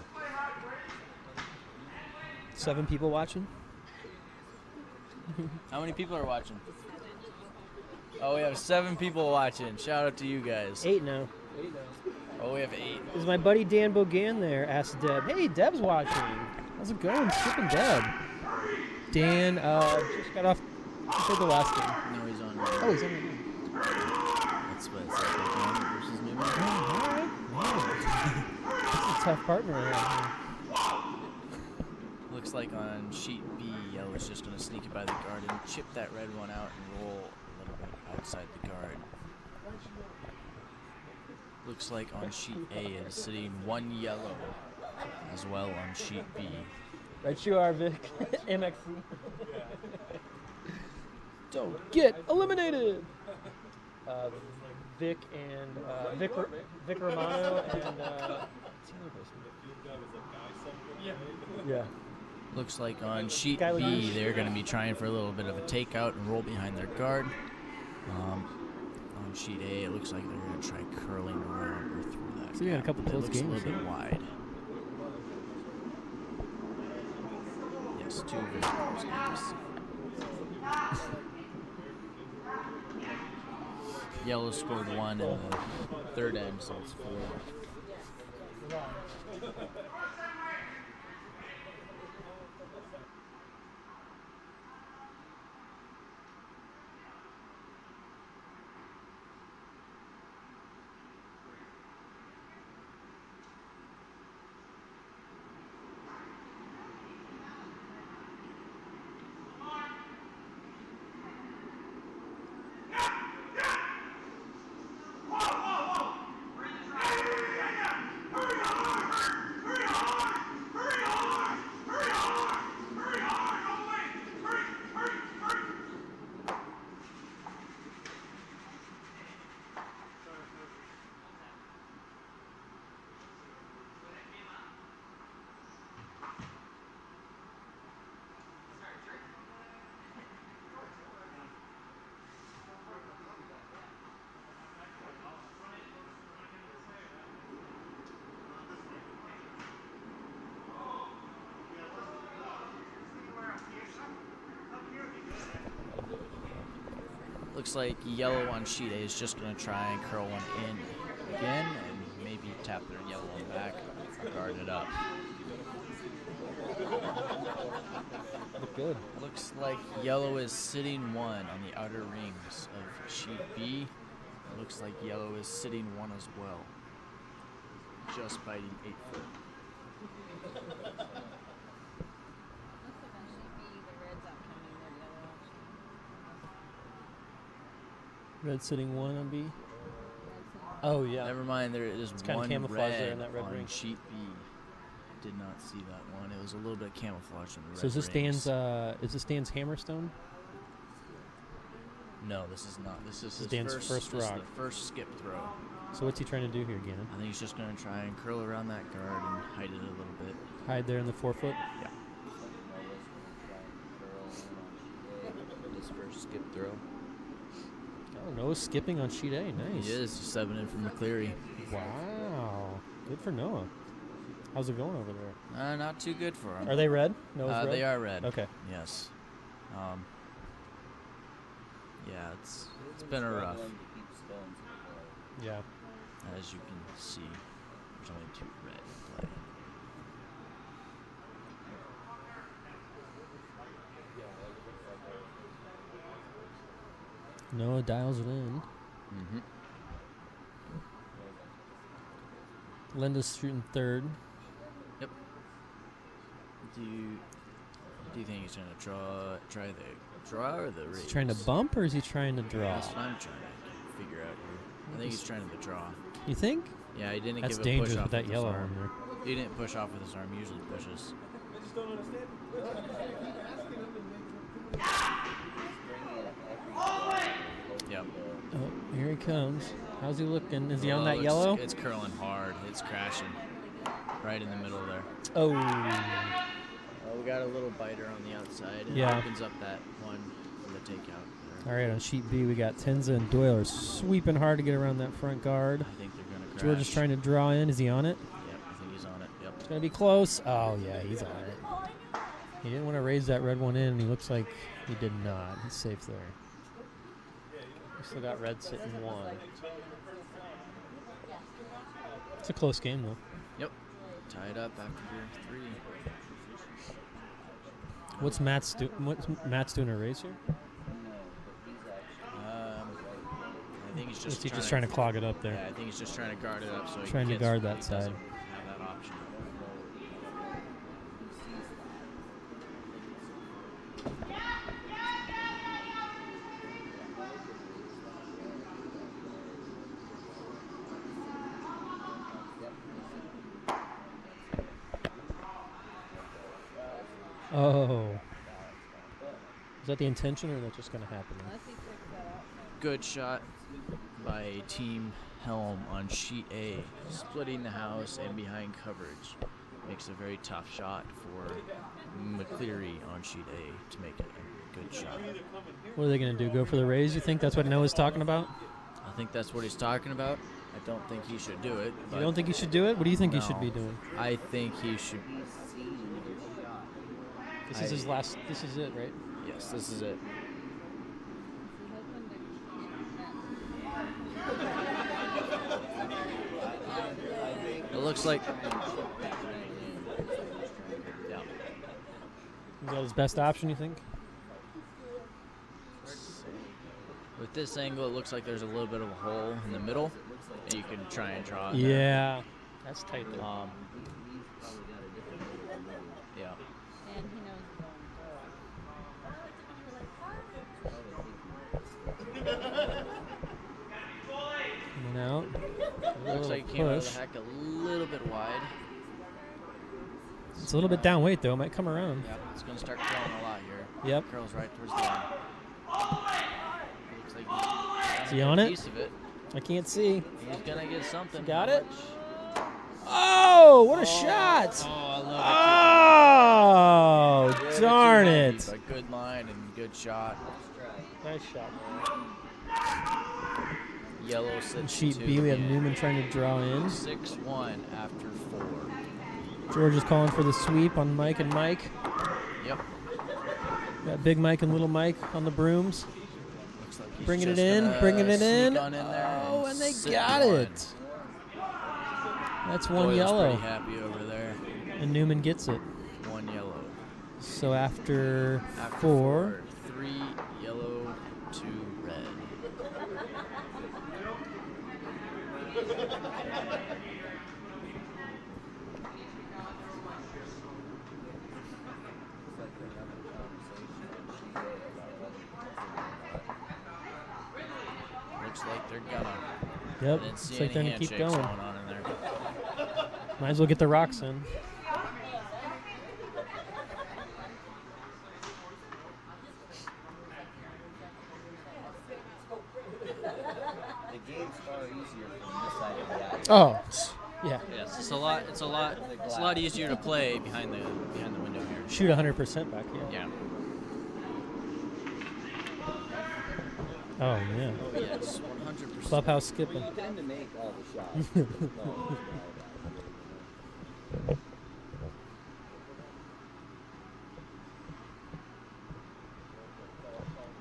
7 people watching? How many people are watching? Oh, we have 7 people watching. Shout out to you guys. 8 now. Oh, we have 8. Is my buddy Dan Bogan there? Asked Deb. Hey, Deb's watching. How's it going? Skipping Deb. Dan just got off. Just heard the last game. No, he's on. Oh, he's on right now. That's what it's like. Bogan versus Newman. Oh, all right. That's a tough partner around here. Looks like on sheet B, yellow is just going to sneak it by the guard and chip that red one out and roll a little bit outside the guard. Looks like on sheet A it is sitting 1 yellow as well on sheet B. Right you are, Vic. MXC. Don't get eliminated. Vic and Vic Romano and what's the other person? Yeah. Looks like on sheet Guy with B you. they're going to be trying for a little bit of a takeout and roll behind their guard. On sheet A it looks like they're going to try curling around or through that. So you had a couple close looks games a little bit wide. Yes, 2 very close games. Yellow scored 1 in the third end, so it's 4. Looks like yellow on sheet A is just going to try and curl one in again and maybe tap their yellow one back or guard it up. Look good. Looks like yellow is sitting 1 on the outer rings of sheet B. It looks like yellow is sitting 1 as well. Just biting 8 foot. Red sitting 1 on B. Oh yeah. Never mind, there is It's kind one of camouflage red there in that red on ring. sheet B. Did not see that one. It was a little bit camouflaged in the red So is this rings. Dan's Hammerstone? No, this is not. This is his Dan's first this is rock. the first skip throw. So what's he trying to do here, Gannon? I think he's just going to try and curl around that guard and hide it a little bit. Hide there in the 4 foot? Yeah. His first skip throw. Oh, Noah's skipping on sheet A. Nice. He is 7 in from McCleary. Wow. Good for Noah. How's it going over there? Not too good for him. Are they red? Noah's red? They are red. Okay. Yes. Yeah, it's been a rough. Yeah. As you can see, there's only 2 red in play. Noah dials it in. Mm-hmm. Linda's shooting 3rd. Yep. Do you think he's trying to try the draw or the raise? Is he trying to bump or is he trying to draw? That's what I'm trying to figure out here. I think he's trying to draw. You think? Yeah, he didn't That's give a dangerous push off with that his yellow arm. on there. He didn't push off with his arm. He usually pushes. I just don't understand. Yep. Oh, here he comes. How's he looking? Is he on Oh, that yellow? It's curling hard. It's crashing. Right in the middle there. Oh. We got a little biter on the outside. It Yeah. opens up that one for the takeout there. All right, on sheet B, we got Tenza and Doyle are sweeping hard to get around that front guard. I think they're going to crash. George is trying to draw in. Is he on it? Yep, I think he's on it. Yep. It's going to be close. Oh, yeah, he's on it. He didn't want to raise that red one in, and he looks like he did not. He's safe there. We still got red sitting 1. It's a close game, though. Yep. Tied up after 3. What's Matt's doing a raise here? I think he's just Is he just trying to clog it up there? Yeah, I think he's just trying to guard it up so Trying to he guard he that side. doesn't have that option. Oh. Is that the intention, or that's just going to happen? Good shot by Team Helm on sheet A, splitting the house and behind coverage. Makes a very tough shot for McCleary on sheet A to make it a good shot. What are they going to do? Go for the raise? You think that's what Noah's talking about? I think that's what he's talking about. I don't think he should do it. You don't think he should do it? What do you think he should No. be doing? I think he should. This is his last. This is it, right? Yes, this is it. looks like. Yeah. Is that his best option, you think? With this angle, it looks like there's a little bit of a hole in the middle, and you can try and draw it. Yeah. That's tight there. Yeah. And he knows. Coming out. Looks like he came out of the hack a little bit wide. It's a little bit down weight, though. It might come around. Yep, it's going to start curling a lot here. Yep. Curls right towards the end. Looks like Is he on it? piece of it. I can't see. He's going to get something. Got it? Oh, what a shot! Oh, darn it. A good line and good shot. Nice shot. Yellow sits Sheet B, we have Newman trying to draw in. 6-1 after 4. George is calling for the sweep on Mike and Mike. Yep. Got Big Mike and Little Mike on the brooms. Looks like he's Bringing it just in, gonna bringing it sneak in. on there Oh, and they sit got one. it. That's one Doyle's yellow. pretty happy over there. And Newman gets it. 1 yellow. So after 4, 3 yellow, 2 red. Looks like they're gonna. yep, I didn't looks see like they're any going to keep handshakes going. on in there. Might as well get the rocks in. The game's far easier from this side of the ice. Oh, yeah. Yes, it's a lot easier to play behind the window here. Shoot 100% back here. Yeah. Oh, yeah. Oh yes, 100%. Clubhouse skipping. You tend to make all the shots.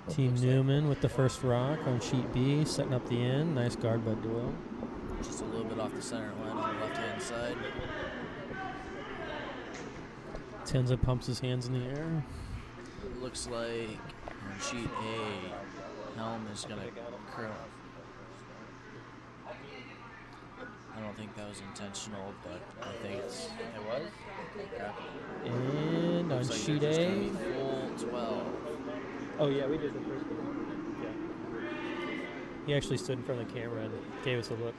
Team Newman with the first rock on sheet B, setting up the end. Nice guard by Doyle. Just a little bit off the center line on the left-hand side. Tenza pumps his hands in the air. It looks like on sheet A, Helm is going to curl. I don't think that was intentional, but I think it was. Okay. And on Looks like sheet they're just A. gonna be full 12. Oh, yeah, we did the first one. Yeah. He actually stood in front of the camera and gave us a look.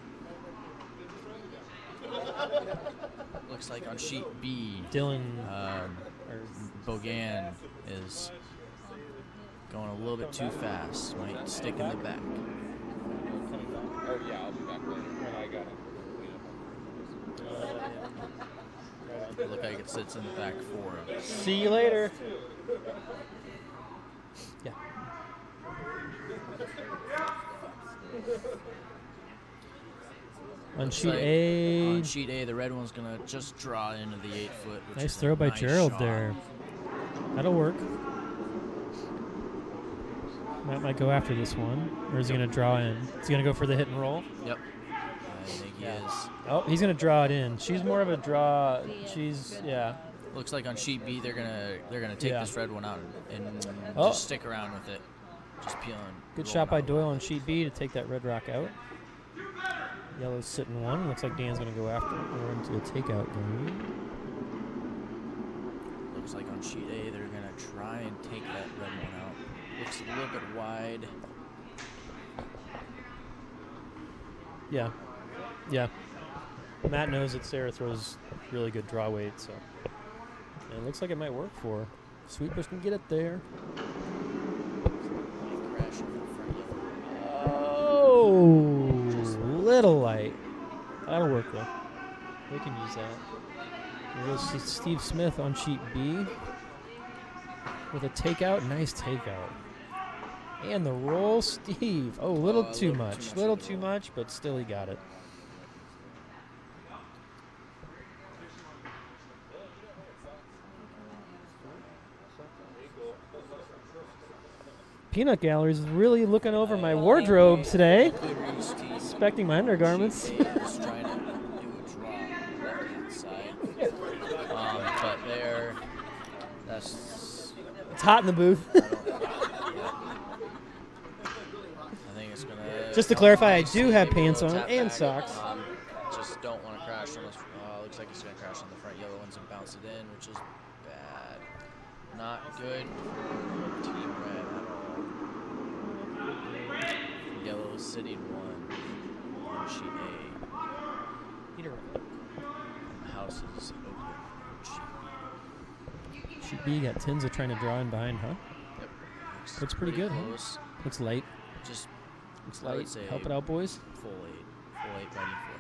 Looks like on sheet B, Dylan Bogan is going a little bit too fast. Might stick in the back. Oh yeah, I'll be back later. I got it. It look like it sits in the back 4. See you later. Yeah. On sheet A. On sheet A, the red one's gonna just draw into the 8-foot. Which Nice is a throw by nice Gerald shot. there. That'll work. Matt might go after this one. Or is he going to draw in? Is he going to go for the hit and roll? Yep. I think he is. Oh, he's going to draw it in. She's more of a draw. She's, yeah. Looks like on sheet B, they're gonna take this red one out and just stick around with it. Just peeling. Good shot by Doyle on sheet B to take that red rock out. Yellow's sitting 1. Looks like Dan's going to go after it. We're into a takeout game. Looks like on sheet A, they're going to try and take that red one out. Looks a little bit wide. Yeah. Yeah. Matt knows that Sarah throws really good draw weight, so. And it looks like it might work for her. Sweepers can get it there. Oh, little light. That'll work though. We can use that. There goes Steve Smith on sheet B with a takeout. Nice takeout. And the roll, Steve. Oh, a little too much. Little too much, but still he got it. Peanut Gallery is really looking over my wardrobe today, inspecting my undergarments. Sheet A is trying to do a draw It's hot in the booth. I think it's gonna. Just to clarify, I nicely, do have maybe a pants little on tap and back. socks. Just don't want to crash on this. Looks like it's gonna crash on the front yellow ones and bounce it in, which is bad. Not good for Team Red at all. Yellow sitting 1 on sheet A. The house is open on sheet B. Sheet B got Tinza trying to draw in behind, huh? Yep. Looks pretty good, huh? close. Looks light. Just Looks I would light. say Help it out, boys. full 8. Full 8 ready for.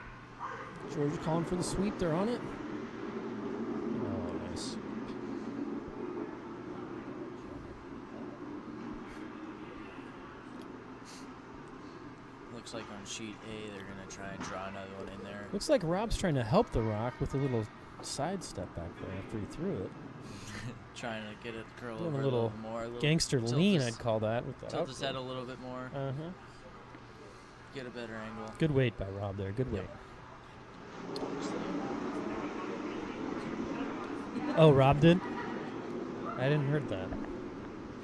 George calling for the sweep. They're on it. Oh, nice. Looks like on sheet A they're gonna try and draw another one in there. Looks like Rob's trying to help the rock with a little side step back there after he threw it. Trying to get it curl Doing over a little more. A little Gangster tilt lean, his- I'd call that. With the Tilt his head outfield. a little bit more. Uh-huh. Get a better angle. Good weight by Rob there. Good weight. Oh, Rob did? I didn't heard that.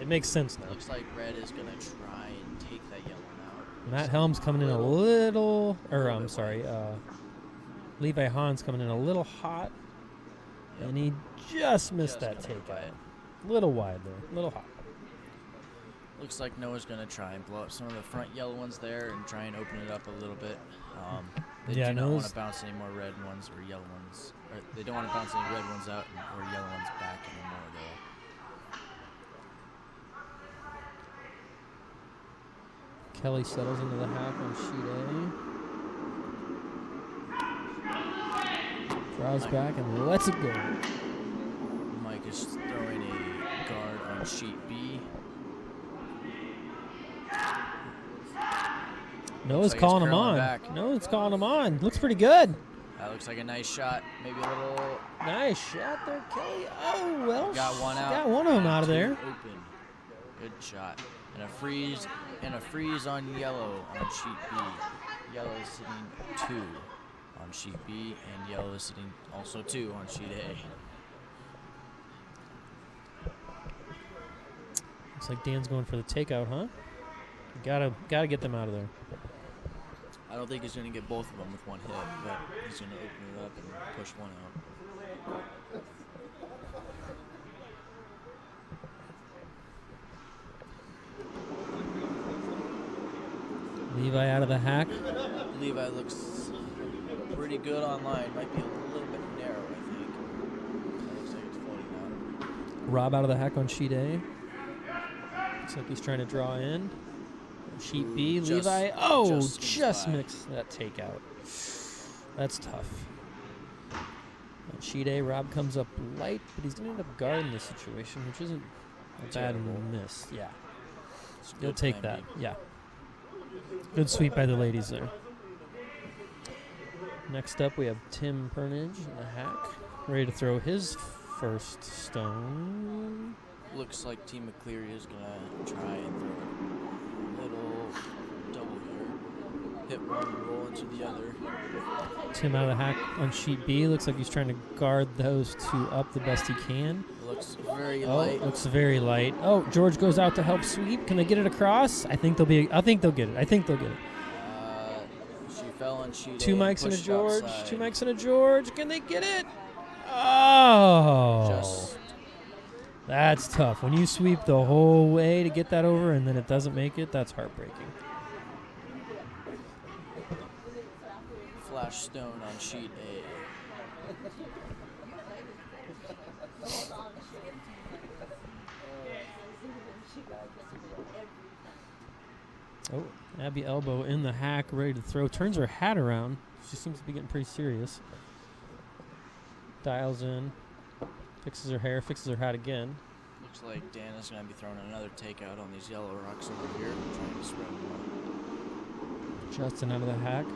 It makes sense now. Looks like Red is gonna try and take that yellow out. Matt Helm's coming in a little, or I'm sorry, Levi Hahn's coming in a little hot, and he just missed that Just gonna takeout. buy it. Little wide there, little hot. Looks like Noah's gonna try and blow up some of the front yellow ones there and try and open it up a little bit. They Yeah, do not want Noah's- to bounce any more red ones or yellow ones. Or they don't want to bounce any red ones out or yellow ones back anymore, though. Kelly settles into the half on sheet A. Draws back and lets it go. Mike is throwing a guard on sheet B. Noah's like he's calling him curling on. back. Noah's calling him on. Looks pretty good. That looks like a nice shot. Maybe a little. Nice shot there, Kelly. Oh, well. Got one out. Got one of them out of Two there. Open. Good shot. And a freeze on yellow on sheet B. Yellow is sitting 2 on sheet B, and yellow is sitting also 2 on sheet A. Looks like Dan's going for the takeout, huh? Gotta get them out of there. I don't think he's going to get both of them with one hit, but he's going to open it up and push one out. Levi out of the hack. Levi looks pretty good online. Might be a little bit narrow, I think. That looks like it's floating out. Rob out of the hack on sheet A. Looks like he's trying to draw in. Sheet B, Just- Levi. Oh, just just by. mixed that takeout. That's tough. On sheet A, Rob comes up light, but he's going to end up guarding the situation, which isn't a bad Terrible. miss. Yeah, It's a he'll good take plan that. B. Yeah. Good sweep by the ladies there. Next up, we have Tim Pernage in the hack, ready to throw his first stone. Looks like Team McCleary is going to try and throw a little double here. Hit one, roll into the other. Tim out of the hack on sheet B. Looks like he's trying to guard those two up the best he can. Looks very Oh, light. looks very light. Oh, George goes out to help sweep. Can they get it across? I think they'll get it. I think they'll get it. She fell on sheet Two A Mikes and a pushed George. outside. Two Mikes and a George. Can they get it? Oh. Just That's tough. When you sweep the whole way to get that over and then it doesn't make it, that's heartbreaking. flash stone on sheet A. Oh, Abby Elbow in the hack, ready to throw. Turns her hat around. She seems to be getting pretty serious. Dials in. Fixes her hair, fixes her hat again. Looks like Dan is going to be throwing another takeout on these yellow rocks over here, trying to spread them out. Justin out of the hack.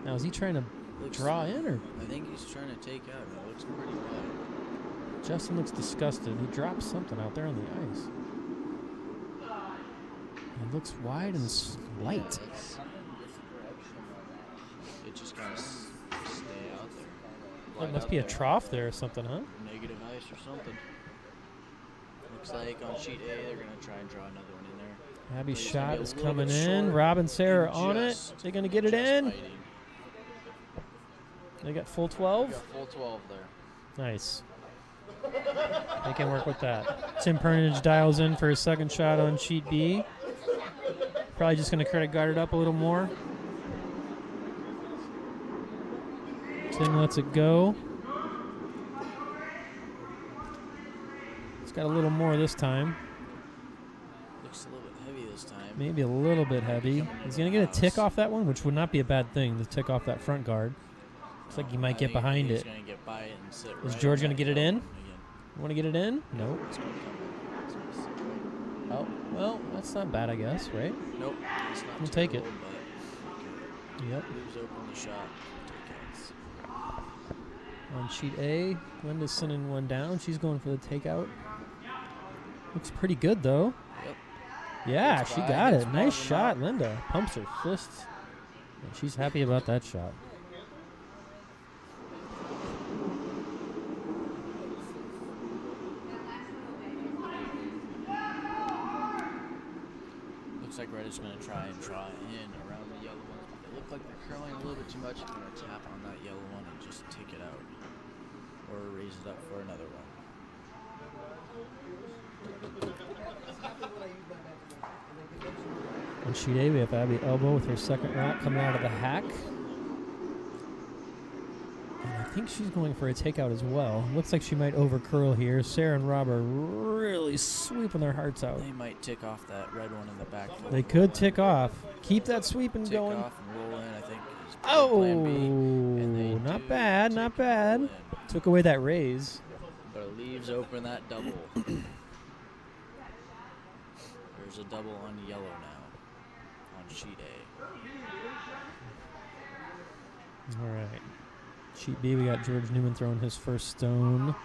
Now, is he trying to draw in, or I think he's trying to take out. It looks pretty bad. Justin looks disgusted? He drops something out there on the ice. It looks wide and light. Yeah, that's it just kind of stay out there. There Light must out be a there. trough there or something, huh? Negative ice or something. Looks like on sheet A, they're going to try and draw another one in there. Abby's He's shot gonna be a is little coming bit in. short Rob and Sarah and on it. just- They're going to get it just in. fighting. They got full We 12. got full 12 there. Nice. They can work with that. Tim Pernage dials in for his second shot on sheet B. Probably just going to try to guard it up a little more. Tim lets it go. It's got a little more this time. Looks a little bit heavy this time. Maybe a little bit heavy. He's going to get a tick off that one, which would not be a bad thing to tick off that front guard. Looks like he might get behind it. He's going to get by it and sit Is right George on going to that get it in? yellow again. Want to get it in? Nope. It's gonna come in. It's gonna sit right- Oh, well, that's not bad, I guess, right? Nope. It's not We'll take it. terrible, but Yep. leaves open the shot. Takeouts. On sheet A, Linda's sending one down. She's going for the takeout. Looks pretty good, though. Yep. Yeah, Good she try. got Gets it. one Nice of them shot, out. Linda. Pumps her fists. And she's happy about that shot. Looks like Red is going to try and draw in around the yellow ones. But they look like they're curling a little bit too much. They're going to tap on that yellow one and just take it out. Or raise it up for another one. On sheet A, we have Abby Elbow with her second rock coming out of the hack. And I think she's going for a takeout as well. Looks like she might overcurl here. Sarah and Rob are really sweeping their hearts out. They might tick off that red one in the back. They could tick off. Keep that sweeping tick going. off and roll in, I think. Is Oh, plan B. And they not do bad, tick not and bad. roll in. Took away that raise. But it leaves open that double. There's a double on yellow now on sheet A. All right. Sheet B, we got George Newman throwing his first stone.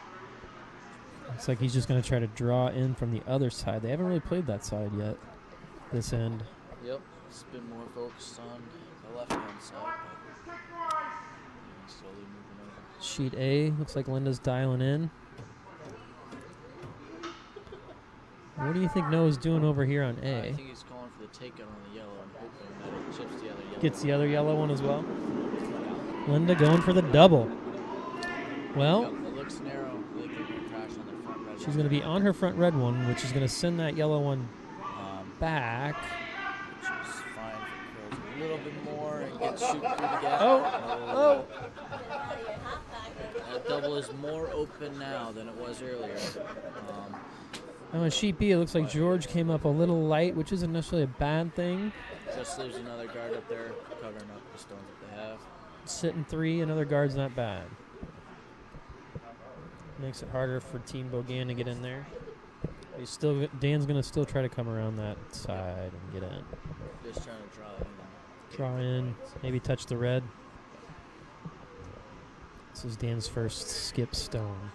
Looks like he's just going to try to draw in from the other side. They haven't really played that side yet, this end. Yep, it's been more focused on the left-hand side, but slowly moving over. Sheet A, looks like Linda's dialing in. What do you think Noah's doing over here on I A? think he's calling for the takeout on the yellow and hoping that it chips the other yellow. Gets the other yellow one as well. Linda going for the double. Well, Yep, it looks narrow. They think they're going to crash on their front red. she's going to be on her front red one, which is going to send that yellow one back. Which is fine if it curls a little bit more and gets shoot through the gap. Oh. That double is more open now than it was earlier. On sheet B, it looks like George came up a little light, which isn't necessarily a bad thing. Just leaves another guard up there covering up the stones that they have. Sitting 3, another guard's not bad. Makes it harder for Team Bogan to get in there. He's still Dan's gonna still try to come around that side and get in. Just trying to draw in. Draw in, maybe touch the red. This is Dan's first skip stone.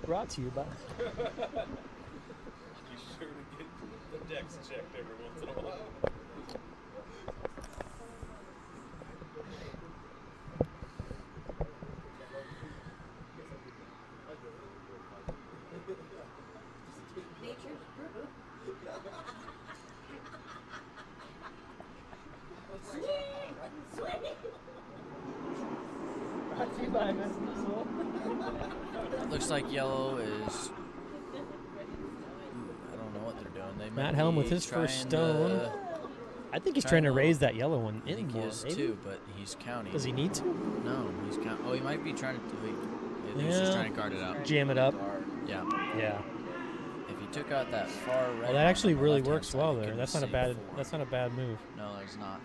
Brought to you by. Be sure to get the decks checked every once in a while. Brought to you by Looks like yellow is. I don't know what they're doing. They might Matt Helm with be his first trying stone. to- I think he's Trying trying to to- raise that yellow one I in think he more. is maybe? too, but he's counting. Does he need to? No, he's counting. Oh, he might be trying to. I think he's just Yeah. trying to guard it up. Jam it up. Yeah. Yeah. If he took out that far right. Well, that actually on the really left-hand works side, well he there. could That's not a save bad. 4. That's not a bad move. No, it's not.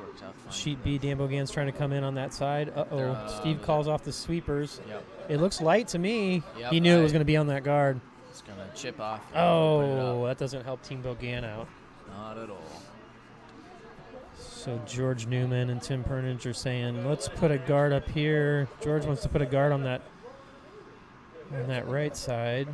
Works out fine. Sheet B, Dan Bogan's trying to come in on that side. Uh-oh. Steve calls off the sweepers. Yep. It looks light to me. Yep, He knew it was going to be on that guard. It's gonna chip off. and open it Oh, up. that doesn't help Team Bogan out. Not at all. So George Newman and Tim Pernage are saying, let's put a guard up here. George wants to put a guard on that right side.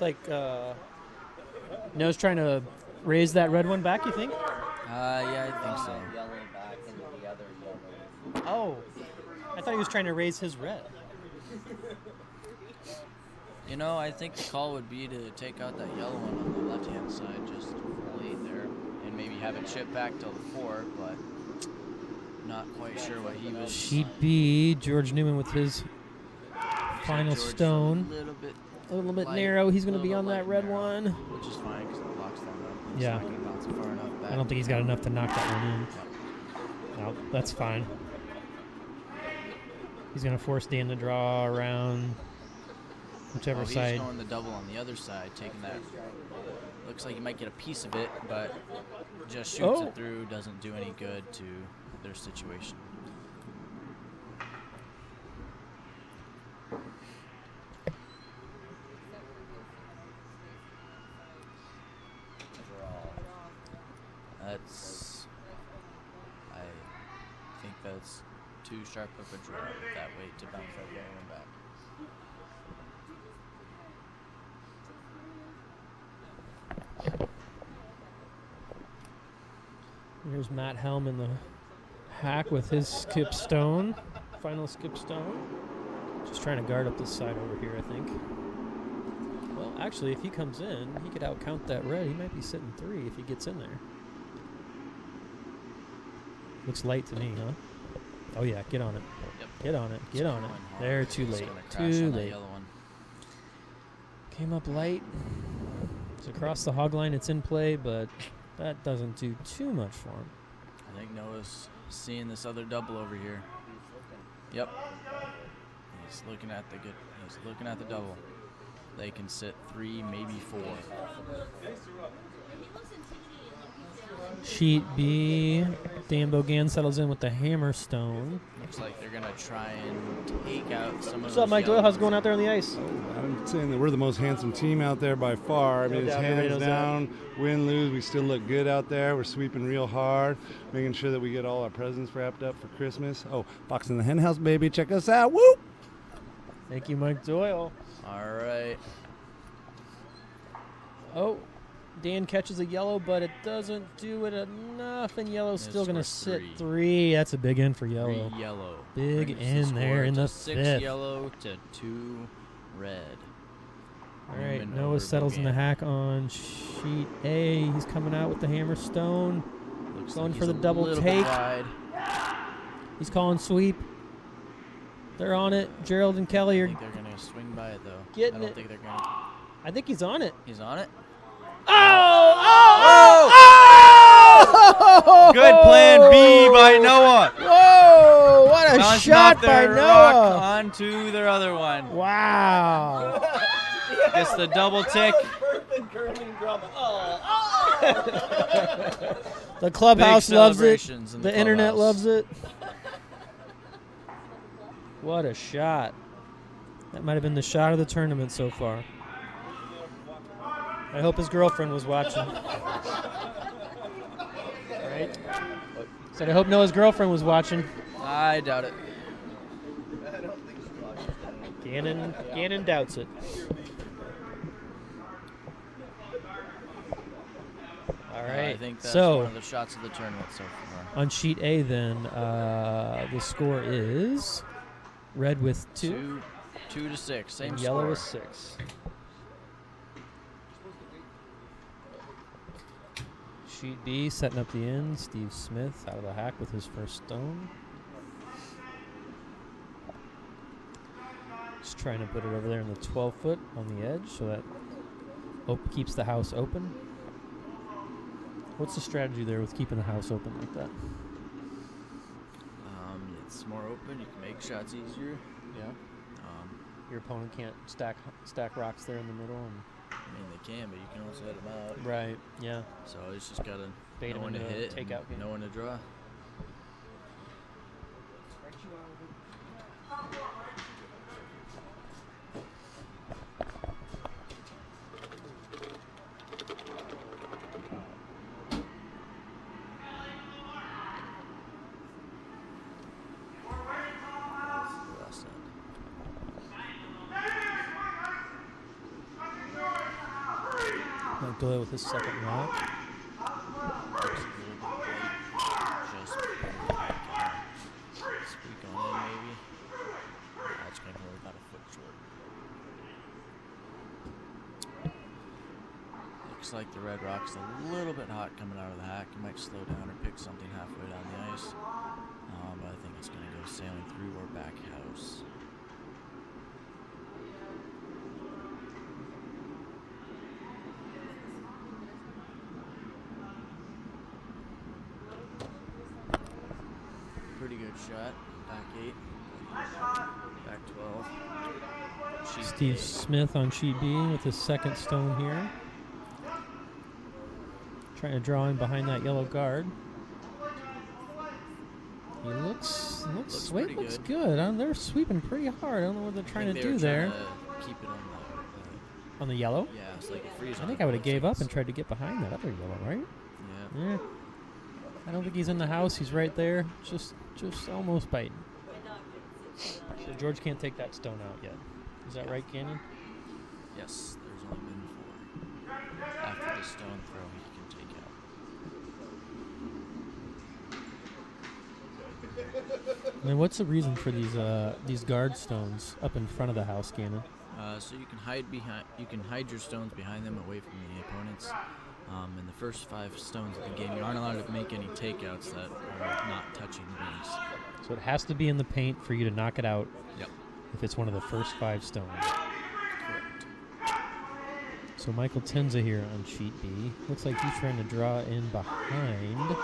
Looks like Noah's trying to raise that red one back, you think? Yeah, I think so. Yellow back into the other yellow. Oh. I thought he was trying to raise his red. You know, I think the call would be to take out that yellow one on the left-hand side, just fully there, and maybe have it chip back till the 4, but not quite sure what he was. Sheet B, George Newman with his final George stone. A A little bit light, narrow. He's going to be little on bit that light red narrow, one. which is fine because it blocks that up. It's Yeah. not going to bounce it far enough back. I don't think he's got enough to knock that one in. Yep. No, that's fine. He's going to force Dan to draw around whichever He's side. going the double on the other side, taking that. Looks like he might get a piece of it, but just shoots it through. Doesn't do any good to their situation. I think that's too sharp of a draw with that weight to bounce that yellow one back. Here's Matt Helm in the hack with his skip stone. Final skip stone. Just trying to guard up this side over here, I think. Well, actually, if he comes in, he could outcount that red. He might be sitting 3 if he gets in there. Looks light to me, huh? Oh, yeah, get on it. Yep. Get on it. Get on it. There, too late. Too late. Came up light. It's across the hog line. It's in play, but that doesn't do too much for him. I think Noah's seeing this other double over here. Yep. He's looking at the good. He's looking at the double. They can sit 3, maybe 4. Sheet B. Dan Bogan settles in with the hammerstone. Looks like they're gonna try and take out some of. What's up, Mike Doyle? How's it going out there on the ice? I'm saying that we're the most handsome team out there by far. I mean, it's hands down, win, lose, we still look good out there. We're sweeping real hard, making sure that we get all our presents wrapped up for Christmas. Oh, Box in the Hen House, baby. Check us out. Woo! Thank you, Mike Doyle. All right. Oh, Dan catches a yellow, but it doesn't do it enough, and yellow's still going to sit 3. That's a big in for yellow. 3 yellow. Big Brings in there in the 6 fifth. yellow to 2 red. All right, Newman Noah over settles in the Bogan. hack on sheet A. He's coming out with the hammerstone. Looks Going like for he's the a double little bit take. wide. He's calling sweep. They're on it. Gerald and Kelly I are think they're gonna swing by it though. getting I don't it. think they're gonna. I think he's on it. He's on it. Oh! Good plan B by Noah. Whoa! What a Bouncing shot off by their rock Noah! onto their other one. Wow! Gets the double tick. The clubhouse Big loves it. celebrations in The the internet clubhouse. loves it. What a shot! That might have been the shot of the tournament so far. I hope his girlfriend was watching. Right? Said I hope Noah's girlfriend was watching. I doubt it. Gannon doubts it. All right. I think that's so one of the shots of the tournament so far. on sheet A, then the score is red with 2, 2 to 6. Same and score. yellow with 6. Sheet B setting up the end. Steve Smith out of the hack with his first stone. Just trying to put it over there in the 12-foot on the edge so that keeps the house open. What's the strategy there with keeping the house open like that? It's more open. You can make shots easier. Yeah. Your opponent can't stack rocks there in the middle. And I mean, they can, but you can also hit them out. right. Yeah. So it's just got to Bait know 'em when to into a hit, takeout and game. know when to draw. Doyle with his second rock. Looks a little bit light. Just squeak on in, maybe. That's going to go about a foot short. Looks like the red rock's a little bit hot coming out of the hack. You might slow down or pick something halfway down the ice. But I think it's going to go sailing through or back house. Pretty good shot. Back 8. Back 12. Steve Smith on sheet B with his second stone here. Trying to draw in behind that yellow guard. He looks good. They're sweeping pretty hard. I don't know what they're trying to do there. Keep it on the yellow? Yeah, it's like a freeze. I think I would have gave up and tried to get behind that other yellow, right? Yeah. I don't think he's in the house. He's right there. Just almost biting. So George can't take that stone out yet. Is that right, Canyon? Yes, there's only been 4. After the stone throw, he can take out. I mean, what's the reason for these guard stones up in front of the house, Cannon? So you can hide your stones behind them, away from the opponents. In the first 5 stones of the game, you aren't allowed to make any takeouts that are not touching rings. So it has to be in the paint for you to knock it out. Yep. If it's one of the first 5 stones. Correct. So Michael Tenza here on sheet B. Looks like he's trying to draw in behind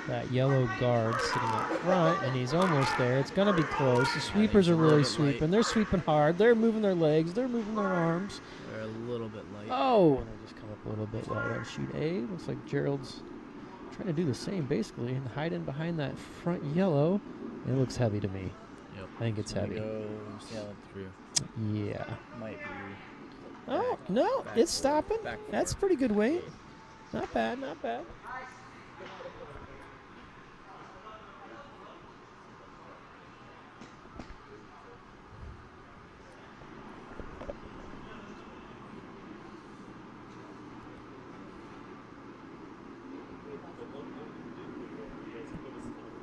that yellow guard sitting up front, and he's almost there. It's going to be close. The sweepers are really sweeping. light. They're sweeping hard. They're moving their legs. They're moving their arms. They're a little bit light. Oh, and they just come up a little bit light on sheet A. Looks like Gerald's trying to do the same, basically, and hide in behind that front yellow. It looks heavy to me. Yep. I think it's heavy. Go sailing through. Yeah. Might be. Oh, no, it's stopping. Back That's pretty good weight. Not bad, not bad.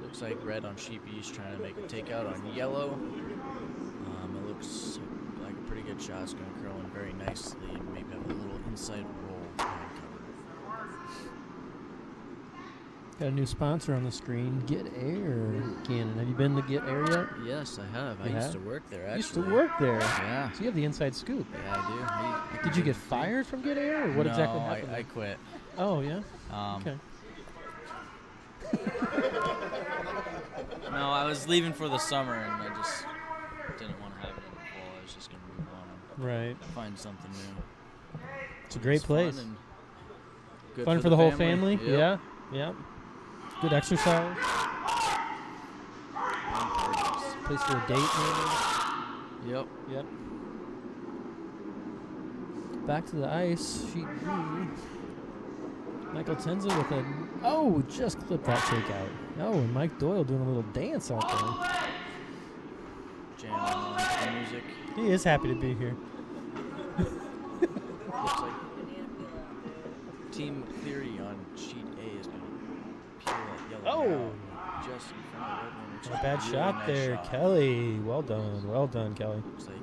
Looks like red on sheet B is trying to make a takeout on yellow. It looks like a pretty good shot. It's going to curl in very nicely and maybe have a little inside roll behind cover. Got a new sponsor on the screen, Get Air. Cannon, have you been to Get Air yet? Yes, I have. I You used have? to work there, actually. Used to work there. Yeah. So you have the inside scoop. Yeah, I do. Did you get fired from Get Air, or what exactly No, happened? I quit. Oh, yeah? Okay. Okay. No, I was leaving for the summer, and I just didn't want to have it in the fall. I was just going to move on and Right. find something new. It's a great It's place. Fun, and good Fun for the whole family? Yep. Yeah. Yeah. Good exercise. Place for a date, maybe? Yep. Yep. Back to the ice. Sheet B. Michael Tenza with a... Oh, just clipped that takeout. Oh, and Mike Doyle doing a little dance out there. Jamming on to the music. He is happy to be here. Looks like Team Cleary on sheet A is going to peel that yellow Oh. out just in front of red one, which Not a is bad really shot nice there, shot. Kelly. Well done. Well done, Kelly. Looks like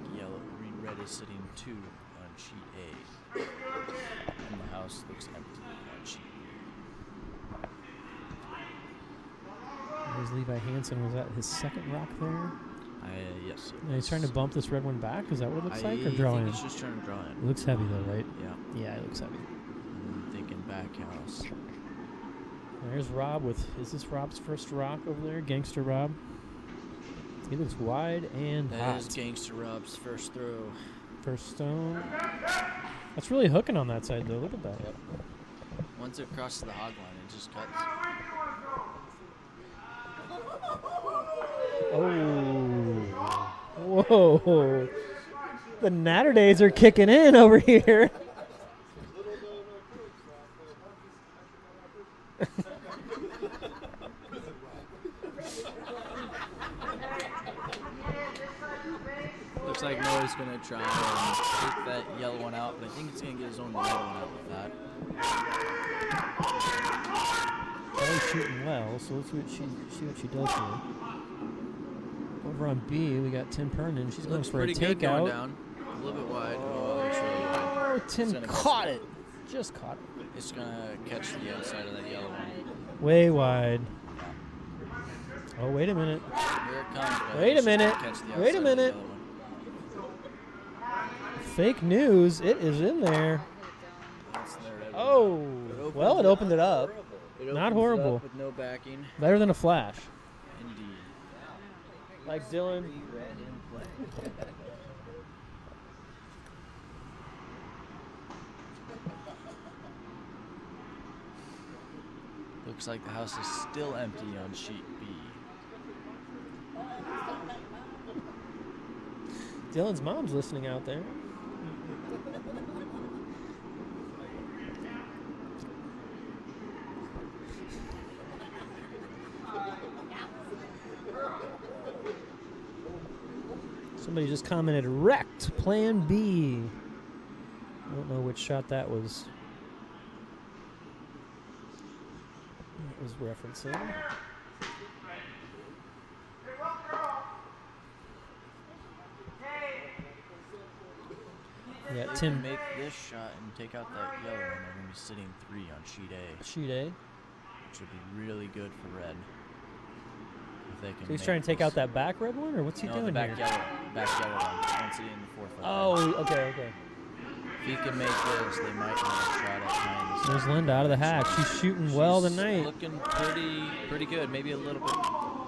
red is sitting 2 on sheet A. And the house looks empty on sheet B. There's Levi Hansen. Was that his second rock there? Yes. And he's trying to bump this red one back. Is that what it looks like? Or I draw in? think he's just trying to draw It in. looks heavy though, right? Yeah. Yeah, it looks heavy. I'm thinking back house. There's Rob with, is this Rob's first rock over there? Gangster Rob. He looks wide and That hot. is Gangster Rob's first throw. First stone. That's really hooking on that side though. Look at that. Yep. Once it crosses the hog line, it just cuts. Oh. Whoa. The Natter days are kicking in over here. Looks Looks like Noah's going to try and take that yellow one out, but I think he's going to get his own red one out with that. Kelly's shooting well, so let's see what she does here. Over on B, we got Tim Pernin. She's going for a takeout. Down. A little bit wide. Oh, it's really wide. Oh, Tim caught it. Just caught it. It's going to catch the outside of that yellow one. Way wide. Oh, wait a minute. Here it comes. Wait a minute. Wait a minute. Fake news. It is in there. Oh. Well, it opened it up. Not horrible. With no backing. Better than a flash. Indeed. Like Dylan. Looks like the house is still empty on sheet B. Dylan's mom's listening out there. Somebody just commented, wrecked, plan B. I don't know which shot that was. It was referencing. Yeah, Tim. Make this shot and take out that yellow, and they're going to be sitting 3 on sheet A. Sheet A. Which would be really good for red. If they can So he's trying to take out that back red one, or what's he doing the back here? Back yellow one. Once in the 4th. Oh, okay. If he can make this, they might have a shot at 9. There's Linda out of the hack. She's shooting well tonight. Looking pretty good. Maybe a little bit.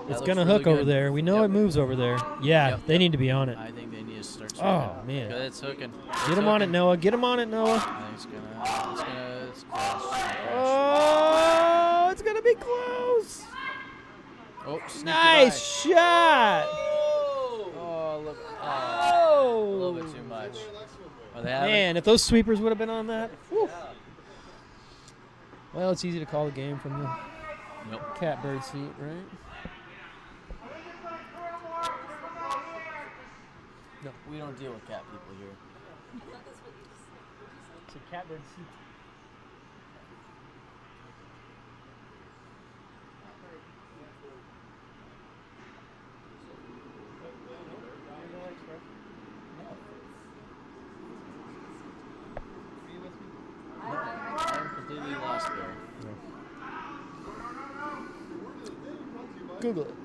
It's going to hook over there. We know it moves over there. Yeah, they need to be on it. I think they need to start swinging. Oh, man. It's hooking. Get him on it, Noah. Get him on it, Noah. I think it's crash. Oh, it's going to be close. Oh, nice shot. Oh, look. Oh. A little bit too much. Man, if those sweepers would have been on that. Whew. Well, it's easy to call the game from the catbird seat, right? No, we don't deal with cat people here. It's a catbird seat. I'm completely lost there. Google it.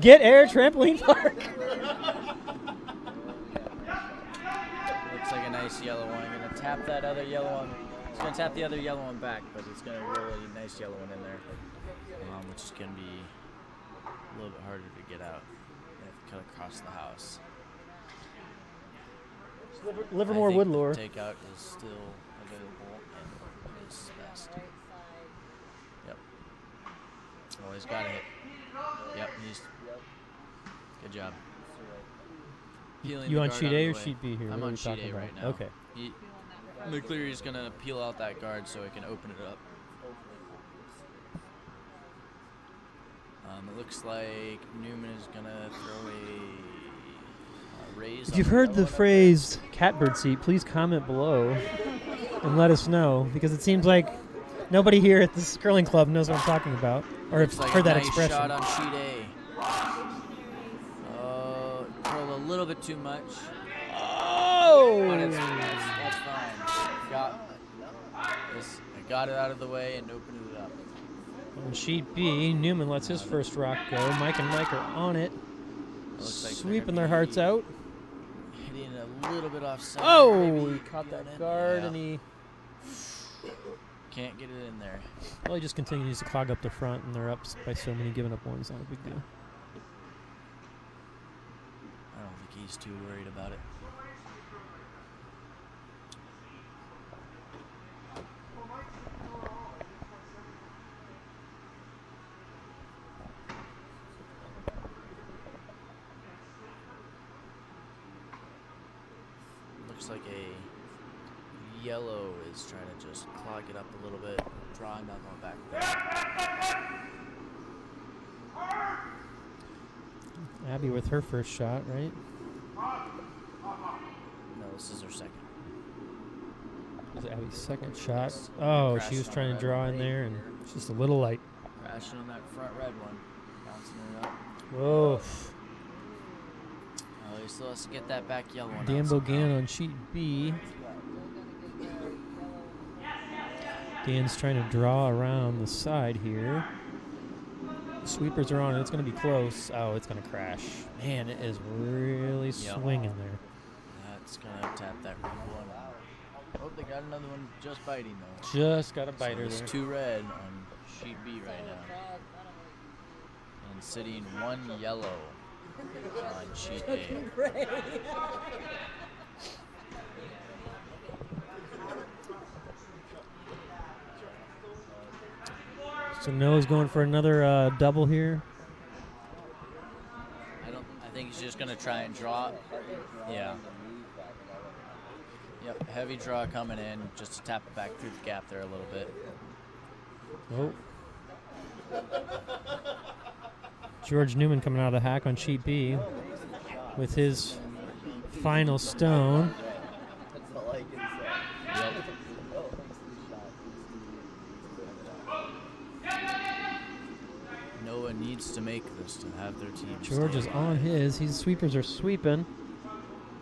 Get Air Trampoline Park. Looks like a nice yellow one. I'm gonna tap that other yellow one. It's gonna tap the other yellow one back, but it's gonna roll a nice yellow one in there, which is gonna be a little bit harder to get out. You have to cut across the house. Livermore Woodlore. Takeout is still available and is best. Yep. Oh, he's got to hit. Yep, good job. You on sheet A or sheet B here? I'm on sheet A right now. Okay. McCleary's going to peel out that guard so he can open it up. It looks like Newman is going to throw a raise. If you've heard the phrase catbird seat, please comment below and let us know, because it seems like nobody here at this curling club knows what I'm talking about, or have heard that expression. Shot on sheet A. Curled a little bit too much. Oh! But that's fine. I got it out of the way and opened it up. On sheet B, Newman lets his first rock go. Mike and Mike are on it. Sweeping their hearts out. Hitting a little bit off center. Oh! He caught that guard and he can't get it in there. Well, he just continues to clog up the front, and they're up by so many, giving up one's not a big deal. I don't think he's too worried about it. Looks like a yellow is trying to just clog it up a little bit, drawing on the back there. Abby with her first shot, right? No, this is her second. This is Abby's second shot. Yes. Oh, Crashing she was on trying the to draw red in one. there, and it's just a little light. Crashing on that front red one. Bouncing it up. Whoa. Oh, he still has to get that back yellow one. Dan out somehow. Bogan on sheet B. Dan's trying to draw around the side here. Sweepers are on, and it's going to be close. Oh, it's going to crash. Man, it is really swinging there. That's going to tap that red one. Oh, they got another one just biting, though. Just got a So biter it's there. 2 red on sheet B right now. And sitting 1 yellow on sheet A. So Noah's going for another double here. I think he's just going to try and draw. Yeah. Yep, heavy draw coming in just to tap it back through the gap there a little bit. Oh. George Newman coming out of the hack on sheet B with his final stone. That's all I can say. Yep. Noah needs to make this to have their team. George is on his. His sweepers are sweeping.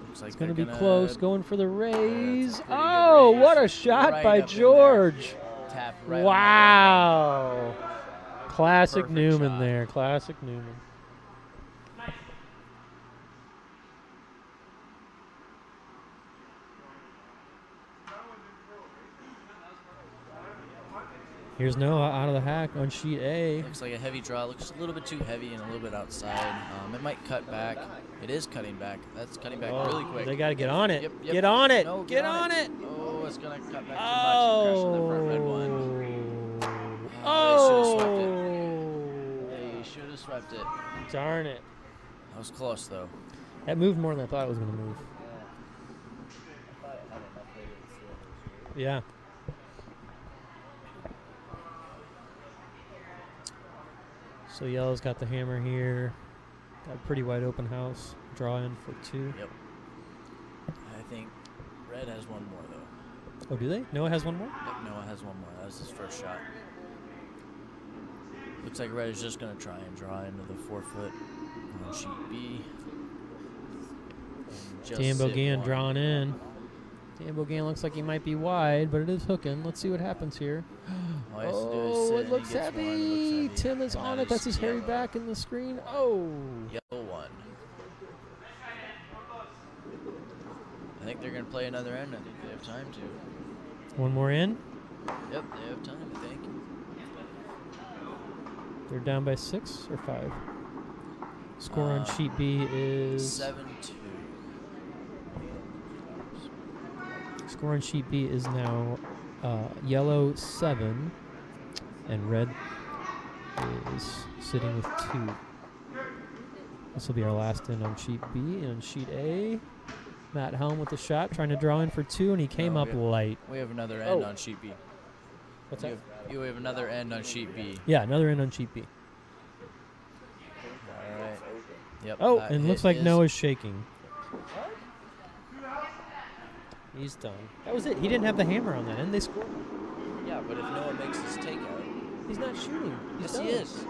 Looks like It's going to they're be gonna close. Going for the raise. pretty good Oh, raise. what a shot Right by up in there. George. Tap right on Wow. Classic Perfect Newman shot. there. Classic Newman. Here's Noah out of the hack on sheet A. Looks like a heavy draw. Looks a little bit too heavy and a little bit outside. It might cut back. It is cutting back. That's cutting back really quick. They got to get on it. Yep, yep. Get on it. No, get on it. Oh, it's going to cut back too much and crash on the front red one. They should have swept it. Darn it. That was close, though. That moved more than I thought it was going to move. I thought it had enough weight to seal. Yeah. So yellow's got the hammer here. Got a pretty wide open house. Draw in for 2. Yep. I think red has one more, though. Oh, do they? Noah has one more? Yep, Noah has one more. That was his first shot. Looks like red is just going to try and draw into the 4-foot on sheet B. And just Dan sit Bogan one. drawing in. Dan Bogan looks like he might be wide, but it is hooking. Let's see what happens here. All he has to do is Oh, sit it and looks he gets one. It heavy. looks heavy. Tim is And on that it. That's is his hairy yellow. back in the screen. Oh. Yellow one. I think they're going to play another end. I think they have time to. One more in. Yep, they have time, I think. They're down by 6 or 5. Score on sheet B is 7-2. Score on sheet B is now yellow 7, and red is sitting with 2. This will be our last in on sheet B. And on sheet A, Matt Helm with the shot, trying to draw in for 2, and he came No, up light. We have another end Oh. on sheet B. What's You that? have another end on sheet B. Yeah, another in on sheet B. All right. Yep. Oh, that and hit looks like is- Noah's shaking. He's done. That was it. He didn't have the hammer on that end. They scored. Yeah, but if Noah makes his takeout. He's not shooting. He's Yes, he done. is.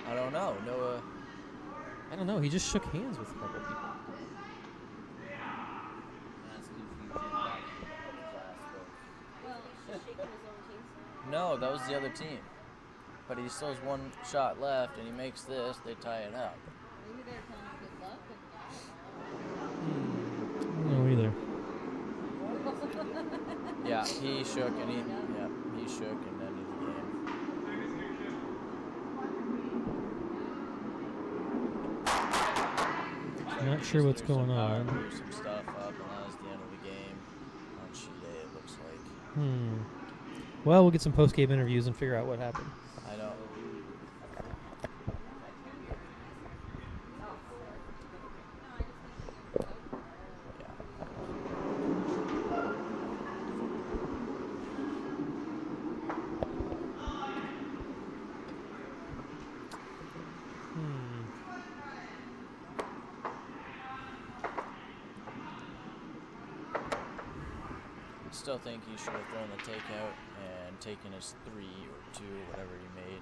I don't know. Noah. I don't know. He just shook hands with a couple people. That's confusion back in his last vote. No, that was the other team. But he still has one shot left, and he makes this. They tie it up. Maybe they're telling him good luck I don't know either. Yeah, he shook, and he shook, and ended the game. Not sure what's going on. Move some stuff up, and that was the end of the game. On sheet A, it looks like. Well, we'll get some post-game interviews and figure out what happened. I know. still think he should have thrown the takeout and taken his 3 or 2, whatever he made,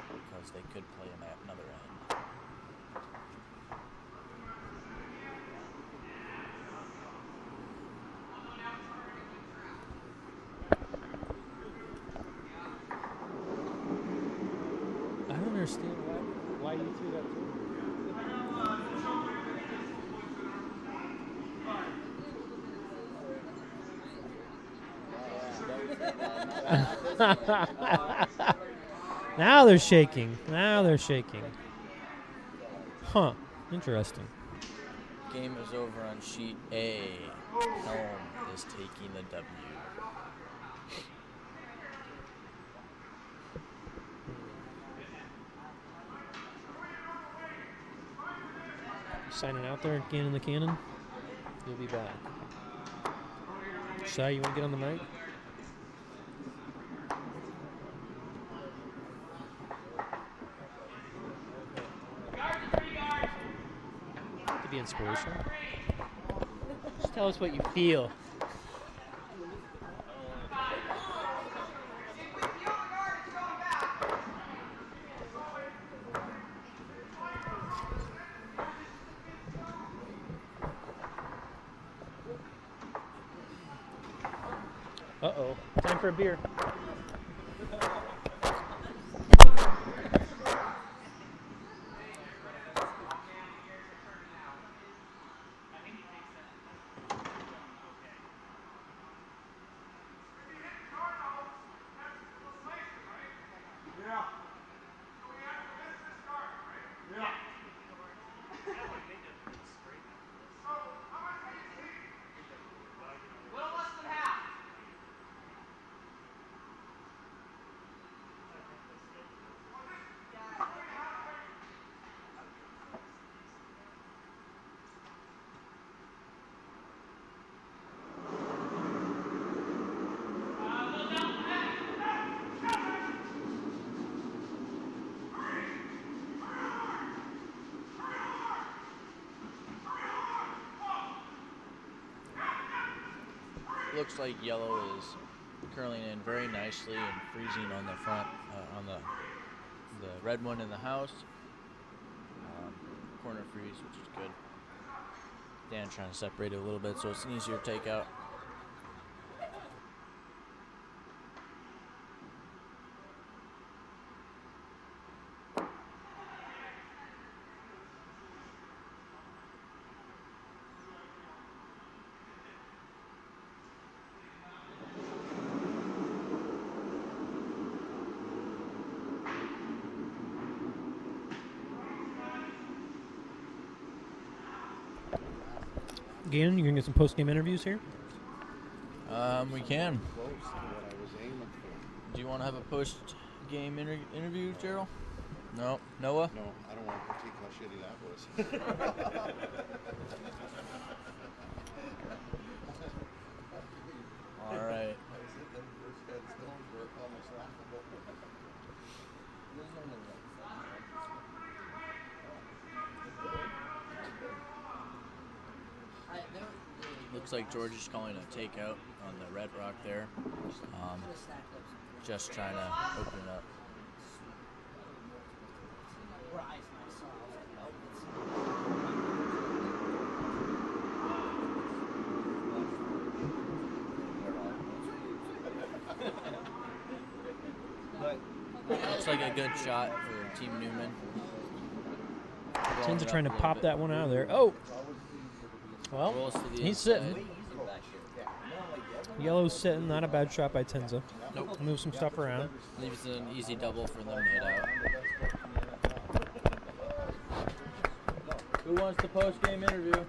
because they could play him at another end. I don't understand why you threw that through. Now they're shaking. Now they're shaking. Huh. Interesting. Game is over on sheet A. Helm is taking the W. Signing out there again in the cannon. You'll be back. Shai, you want to get on the mic? To be inspirational. Just tell us what you feel. Uh-oh. Time for a beer. Looks like yellow is curling in very nicely and freezing on the front, on the red one in the house. Corner freeze, which is good. Dan trying to separate it a little bit so it's an easier takeout. Gannon, you gonna get some post-game interviews here? We can. Do you want to have a post-game interview, Gerald? No. Noah? No, I don't want to critique how shitty that was. All right. Looks like George is calling a takeout on the Red Rock there. Just trying to open it up. Looks like a good shot for Team Newman. Tins are trying to pop that one out of there. Oh! Well, he's sitting. Yellow's sitting. Not a bad shot by Tenza. Nope. Move some stuff around. Leaves an easy double for them to hit out. Who wants the post-game interview?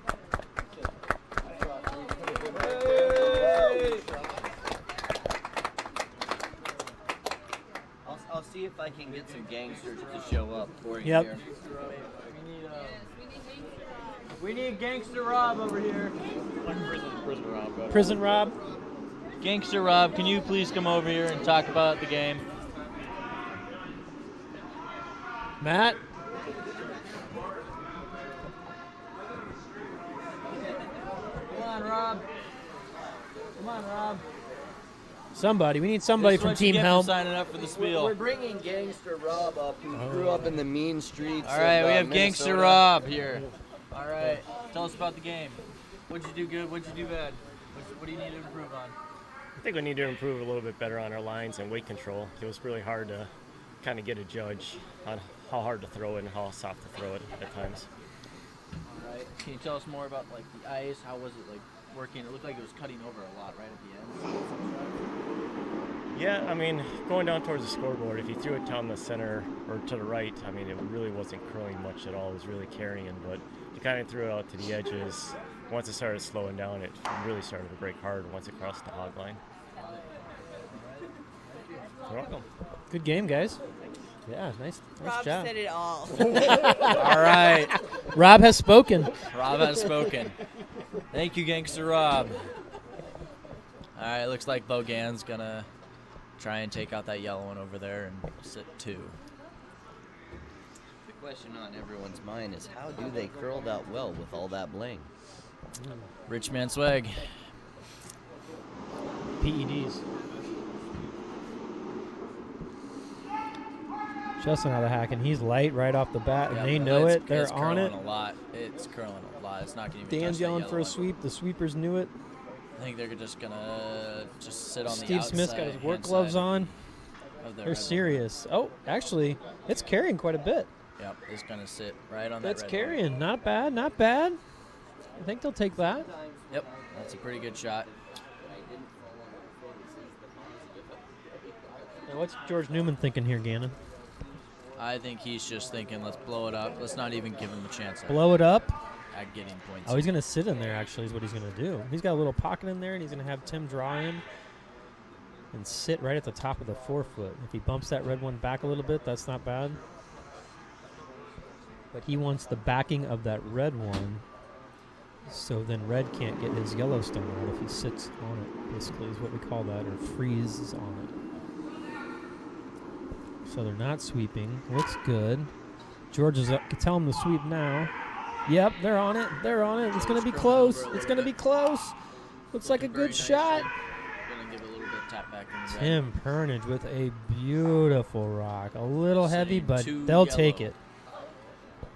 Hey! I'll see if I can get some gangsters to show up for you Yep. here. We need Gangster Rob over here. Prison Rob. Gangster Rob, can you please come over here and talk about the game? Matt. Come on, Rob. Come on, Rob. Somebody. We need somebody This is from what you Team get for Helm. signing up for the Spiel. We're bringing Gangster Rob up, who grew up in the mean streets. All right, of, we have Gangster Minnesota. Rob here. All right, tell us about the game. What'd you do good? What'd you do bad? What do you need to improve on? I think we need to improve a little bit better on our lines and weight control. It was really hard to kind of get a judge on how hard to throw it and how soft to throw it at times. All right, can you tell us more about like the ice? How was it like working? It looked like it was cutting over a lot right at the end. Yeah, I mean, going down towards the scoreboard, if you threw it down the center or to the right, I mean, it really wasn't curling much at all. It was really carrying, but you kind of threw it out to the edges. Once it started slowing down, it really started to break hard once it crossed the hog line. You're welcome. Good game, guys. Yeah, nice Rob job. said it all. All right, Rob has spoken. Rob has spoken. Thank you, Gangster Rob. All right, looks like Bogan's gonna try and take out that yellow one over there and sit 2. The question on everyone's mind is, how do they curl that well with all that bling? Rich man swag. PEDs. Justin out of the hack, and he's light right off the bat, and Yeah, they but know it's- it. They're it's on it. curling a lot. It's curling a lot. It's not going to even Dan's touch the yelling yellow for a one. sweep. The sweepers knew it. I think they're just going to just sit on the Steve outside. Smith's got his work hand gloves side on. of the They're red one. serious. Oh, actually, it's carrying quite a bit. Yep, it's going to sit right on That's that red carrying. Not bad, not bad. I think they'll take that. one. Yep, that's a pretty good shot. Now, what's George Newman thinking here, Gannon? I think he's just thinking, let's blow it up. Let's not even give him a chance Blow it up? at getting points. Oh, he's going to sit in there, actually, is what he's going to do. He's got a little pocket in there, and he's going to have Tim draw in and sit right at the top of the forefoot. If he bumps that red one back a little bit, that's not bad. But he wants the backing of that red one, so then red can't get his Yellowstone out if he sits on it, basically, is what we call that, or freezes on it. So they're not sweeping. Looks good. George is up. Tell him to sweep now. Yep, they're on it. They're on it. It's going to be close. It's going to be close. Looks like a good shot. Going to give a little bit of tap back in the red. Tim Pernage with a beautiful rock. A little heavy, Sitting but 2 they'll yellow. take it.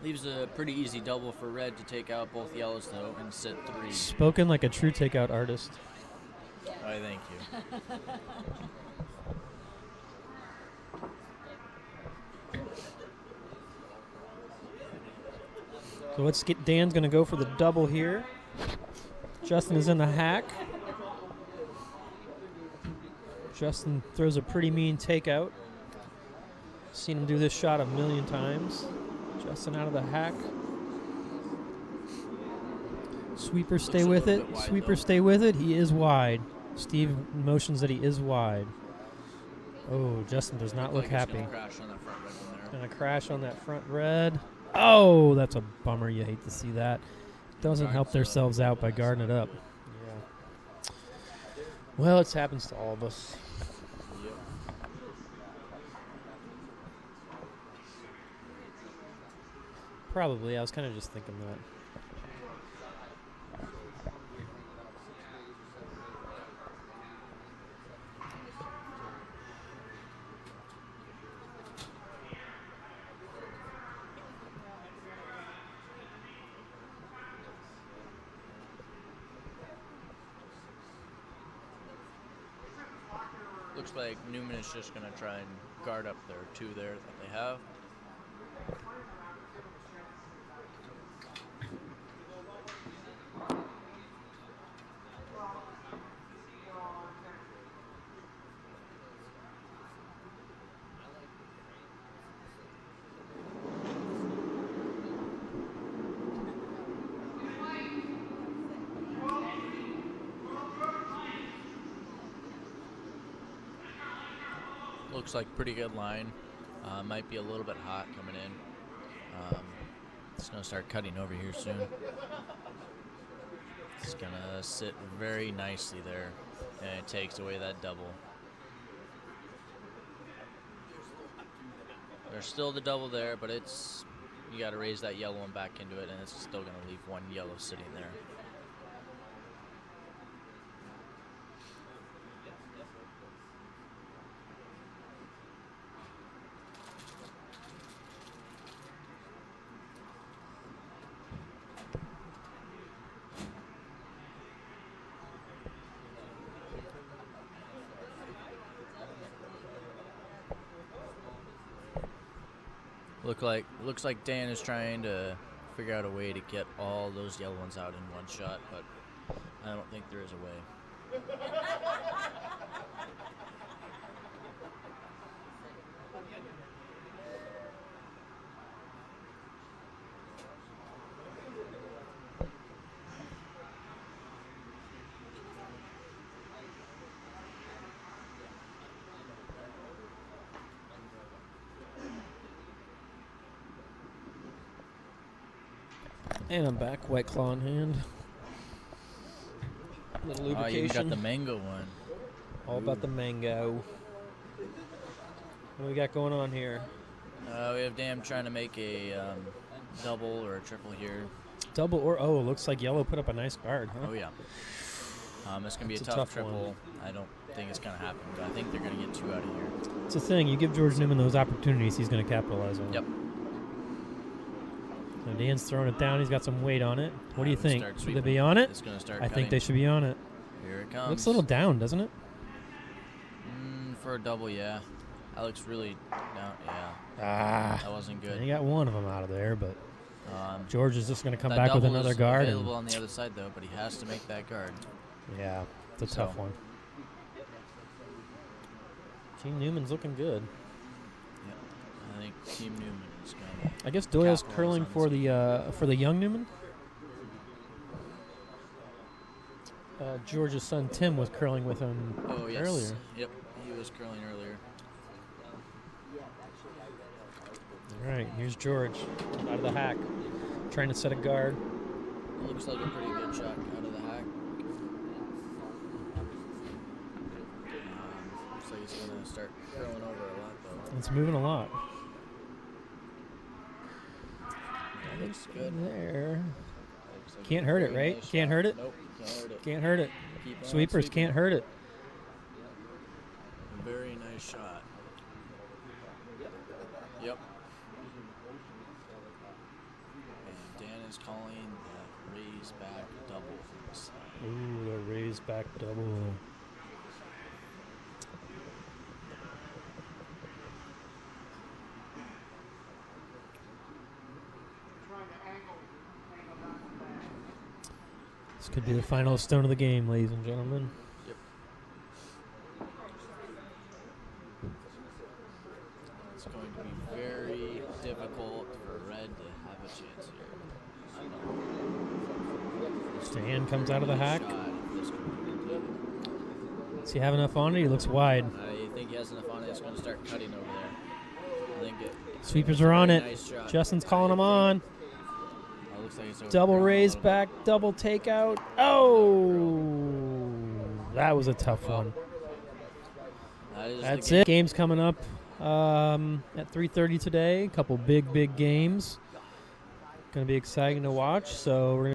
Leaves a pretty easy double for red to take out both yellows, though, and sit 3. Spoken like a true takeout artist. I thank you. So let's get Dan's going to go for the double here. Justin is in the hack. Justin throws a pretty mean takeout. Seen him do this shot a million times. Justin out of the hack. Sweeper stay a with little it. bit wide, Sweeper though. stay with it. He is wide. Steve motions that he is wide. Oh, Justin does not look Like it's happy. gonna crash on that front red one there. Gonna crash on that front red. Oh, that's a bummer. You hate to see that. Doesn't help themselves out by guarding it up. Yeah. Well, it happens to all of us. Probably. I was kind of just thinking that. Looks like Newman is just going to try and guard up their 2 there that they have. Looks like pretty good line. Might be a little bit hot coming in. It's going to start cutting over here soon. It's going to sit very nicely there, and it takes away that double. There's still the double there, but it's, you got to raise that yellow one back into it, and it's still going to leave 1 yellow sitting there. Looks like Dan is trying to figure out a way to get all those yellow ones out in one shot, but I don't think there is a way. And I'm back, White Claw in hand. Little Oh, lubrication. you got the mango one. All about the mango. What do we got going on here? We have Dan trying to make a double or a triple here. Double or it looks like yellow put up a nice guard, huh? Oh yeah. It's gonna be a It's a tough tough triple. one. I don't think it's gonna happen, but I think they're gonna get 2 out of here. It's the thing. You give George Newman those opportunities, he's going to capitalize on. Yep. So Dan's throwing it down. He's got some weight on it. What do you think? Start Should they sweeping. be on it? It's gonna start I think cutting. they should be on it. Here it comes. Looks a little down, doesn't it? For a double, yeah. That looks really down. Yeah. That wasn't good. He got one of them out of there, but George is just going to come that back with double another is guard. available on the other side though, but he has to make that guard. Yeah, it's a tough So. one. Team Newman's looking good. Yeah. I think Team Newman is going. I guess Doyle's capitalize curling on for this. the young Newman. George's son Tim was curling with him Oh yes. earlier. Yep. He was curling earlier. All right, here's George out of the hack, trying to set a guard. Looks like a pretty good shot out of the hack. Looks like he's gonna start curling over a lot though. It's moving a lot. That looks good. There. Looks like Can't a hurt it, very right? nice Can't shot. hurt it? Nope. Can't hurt it. Can't hurt it. Keep on Sweepers sweeping. can't hurt it. A very nice shot. Yep. And Dan is calling the raise back double. Ooh, the raise back double. This could be the final stone of the game, ladies and gentlemen. Yep. It's going to be very difficult for Red to have a chance here. Dan comes out of the hack. Shot if this can be completed. Does he have enough on it? He looks wide. I think he has enough on it. It's going to start cutting over there. I think it. Sweepers are on it. Nice shot. Justin's calling him on. Oh, looks like it's over Double here a raise little back, double takeout. Oh, that was a tough Well, one. bit. That is That's the it. Game's coming up at 3:30 today. A couple big games. Going to be exciting to watch. So we're going to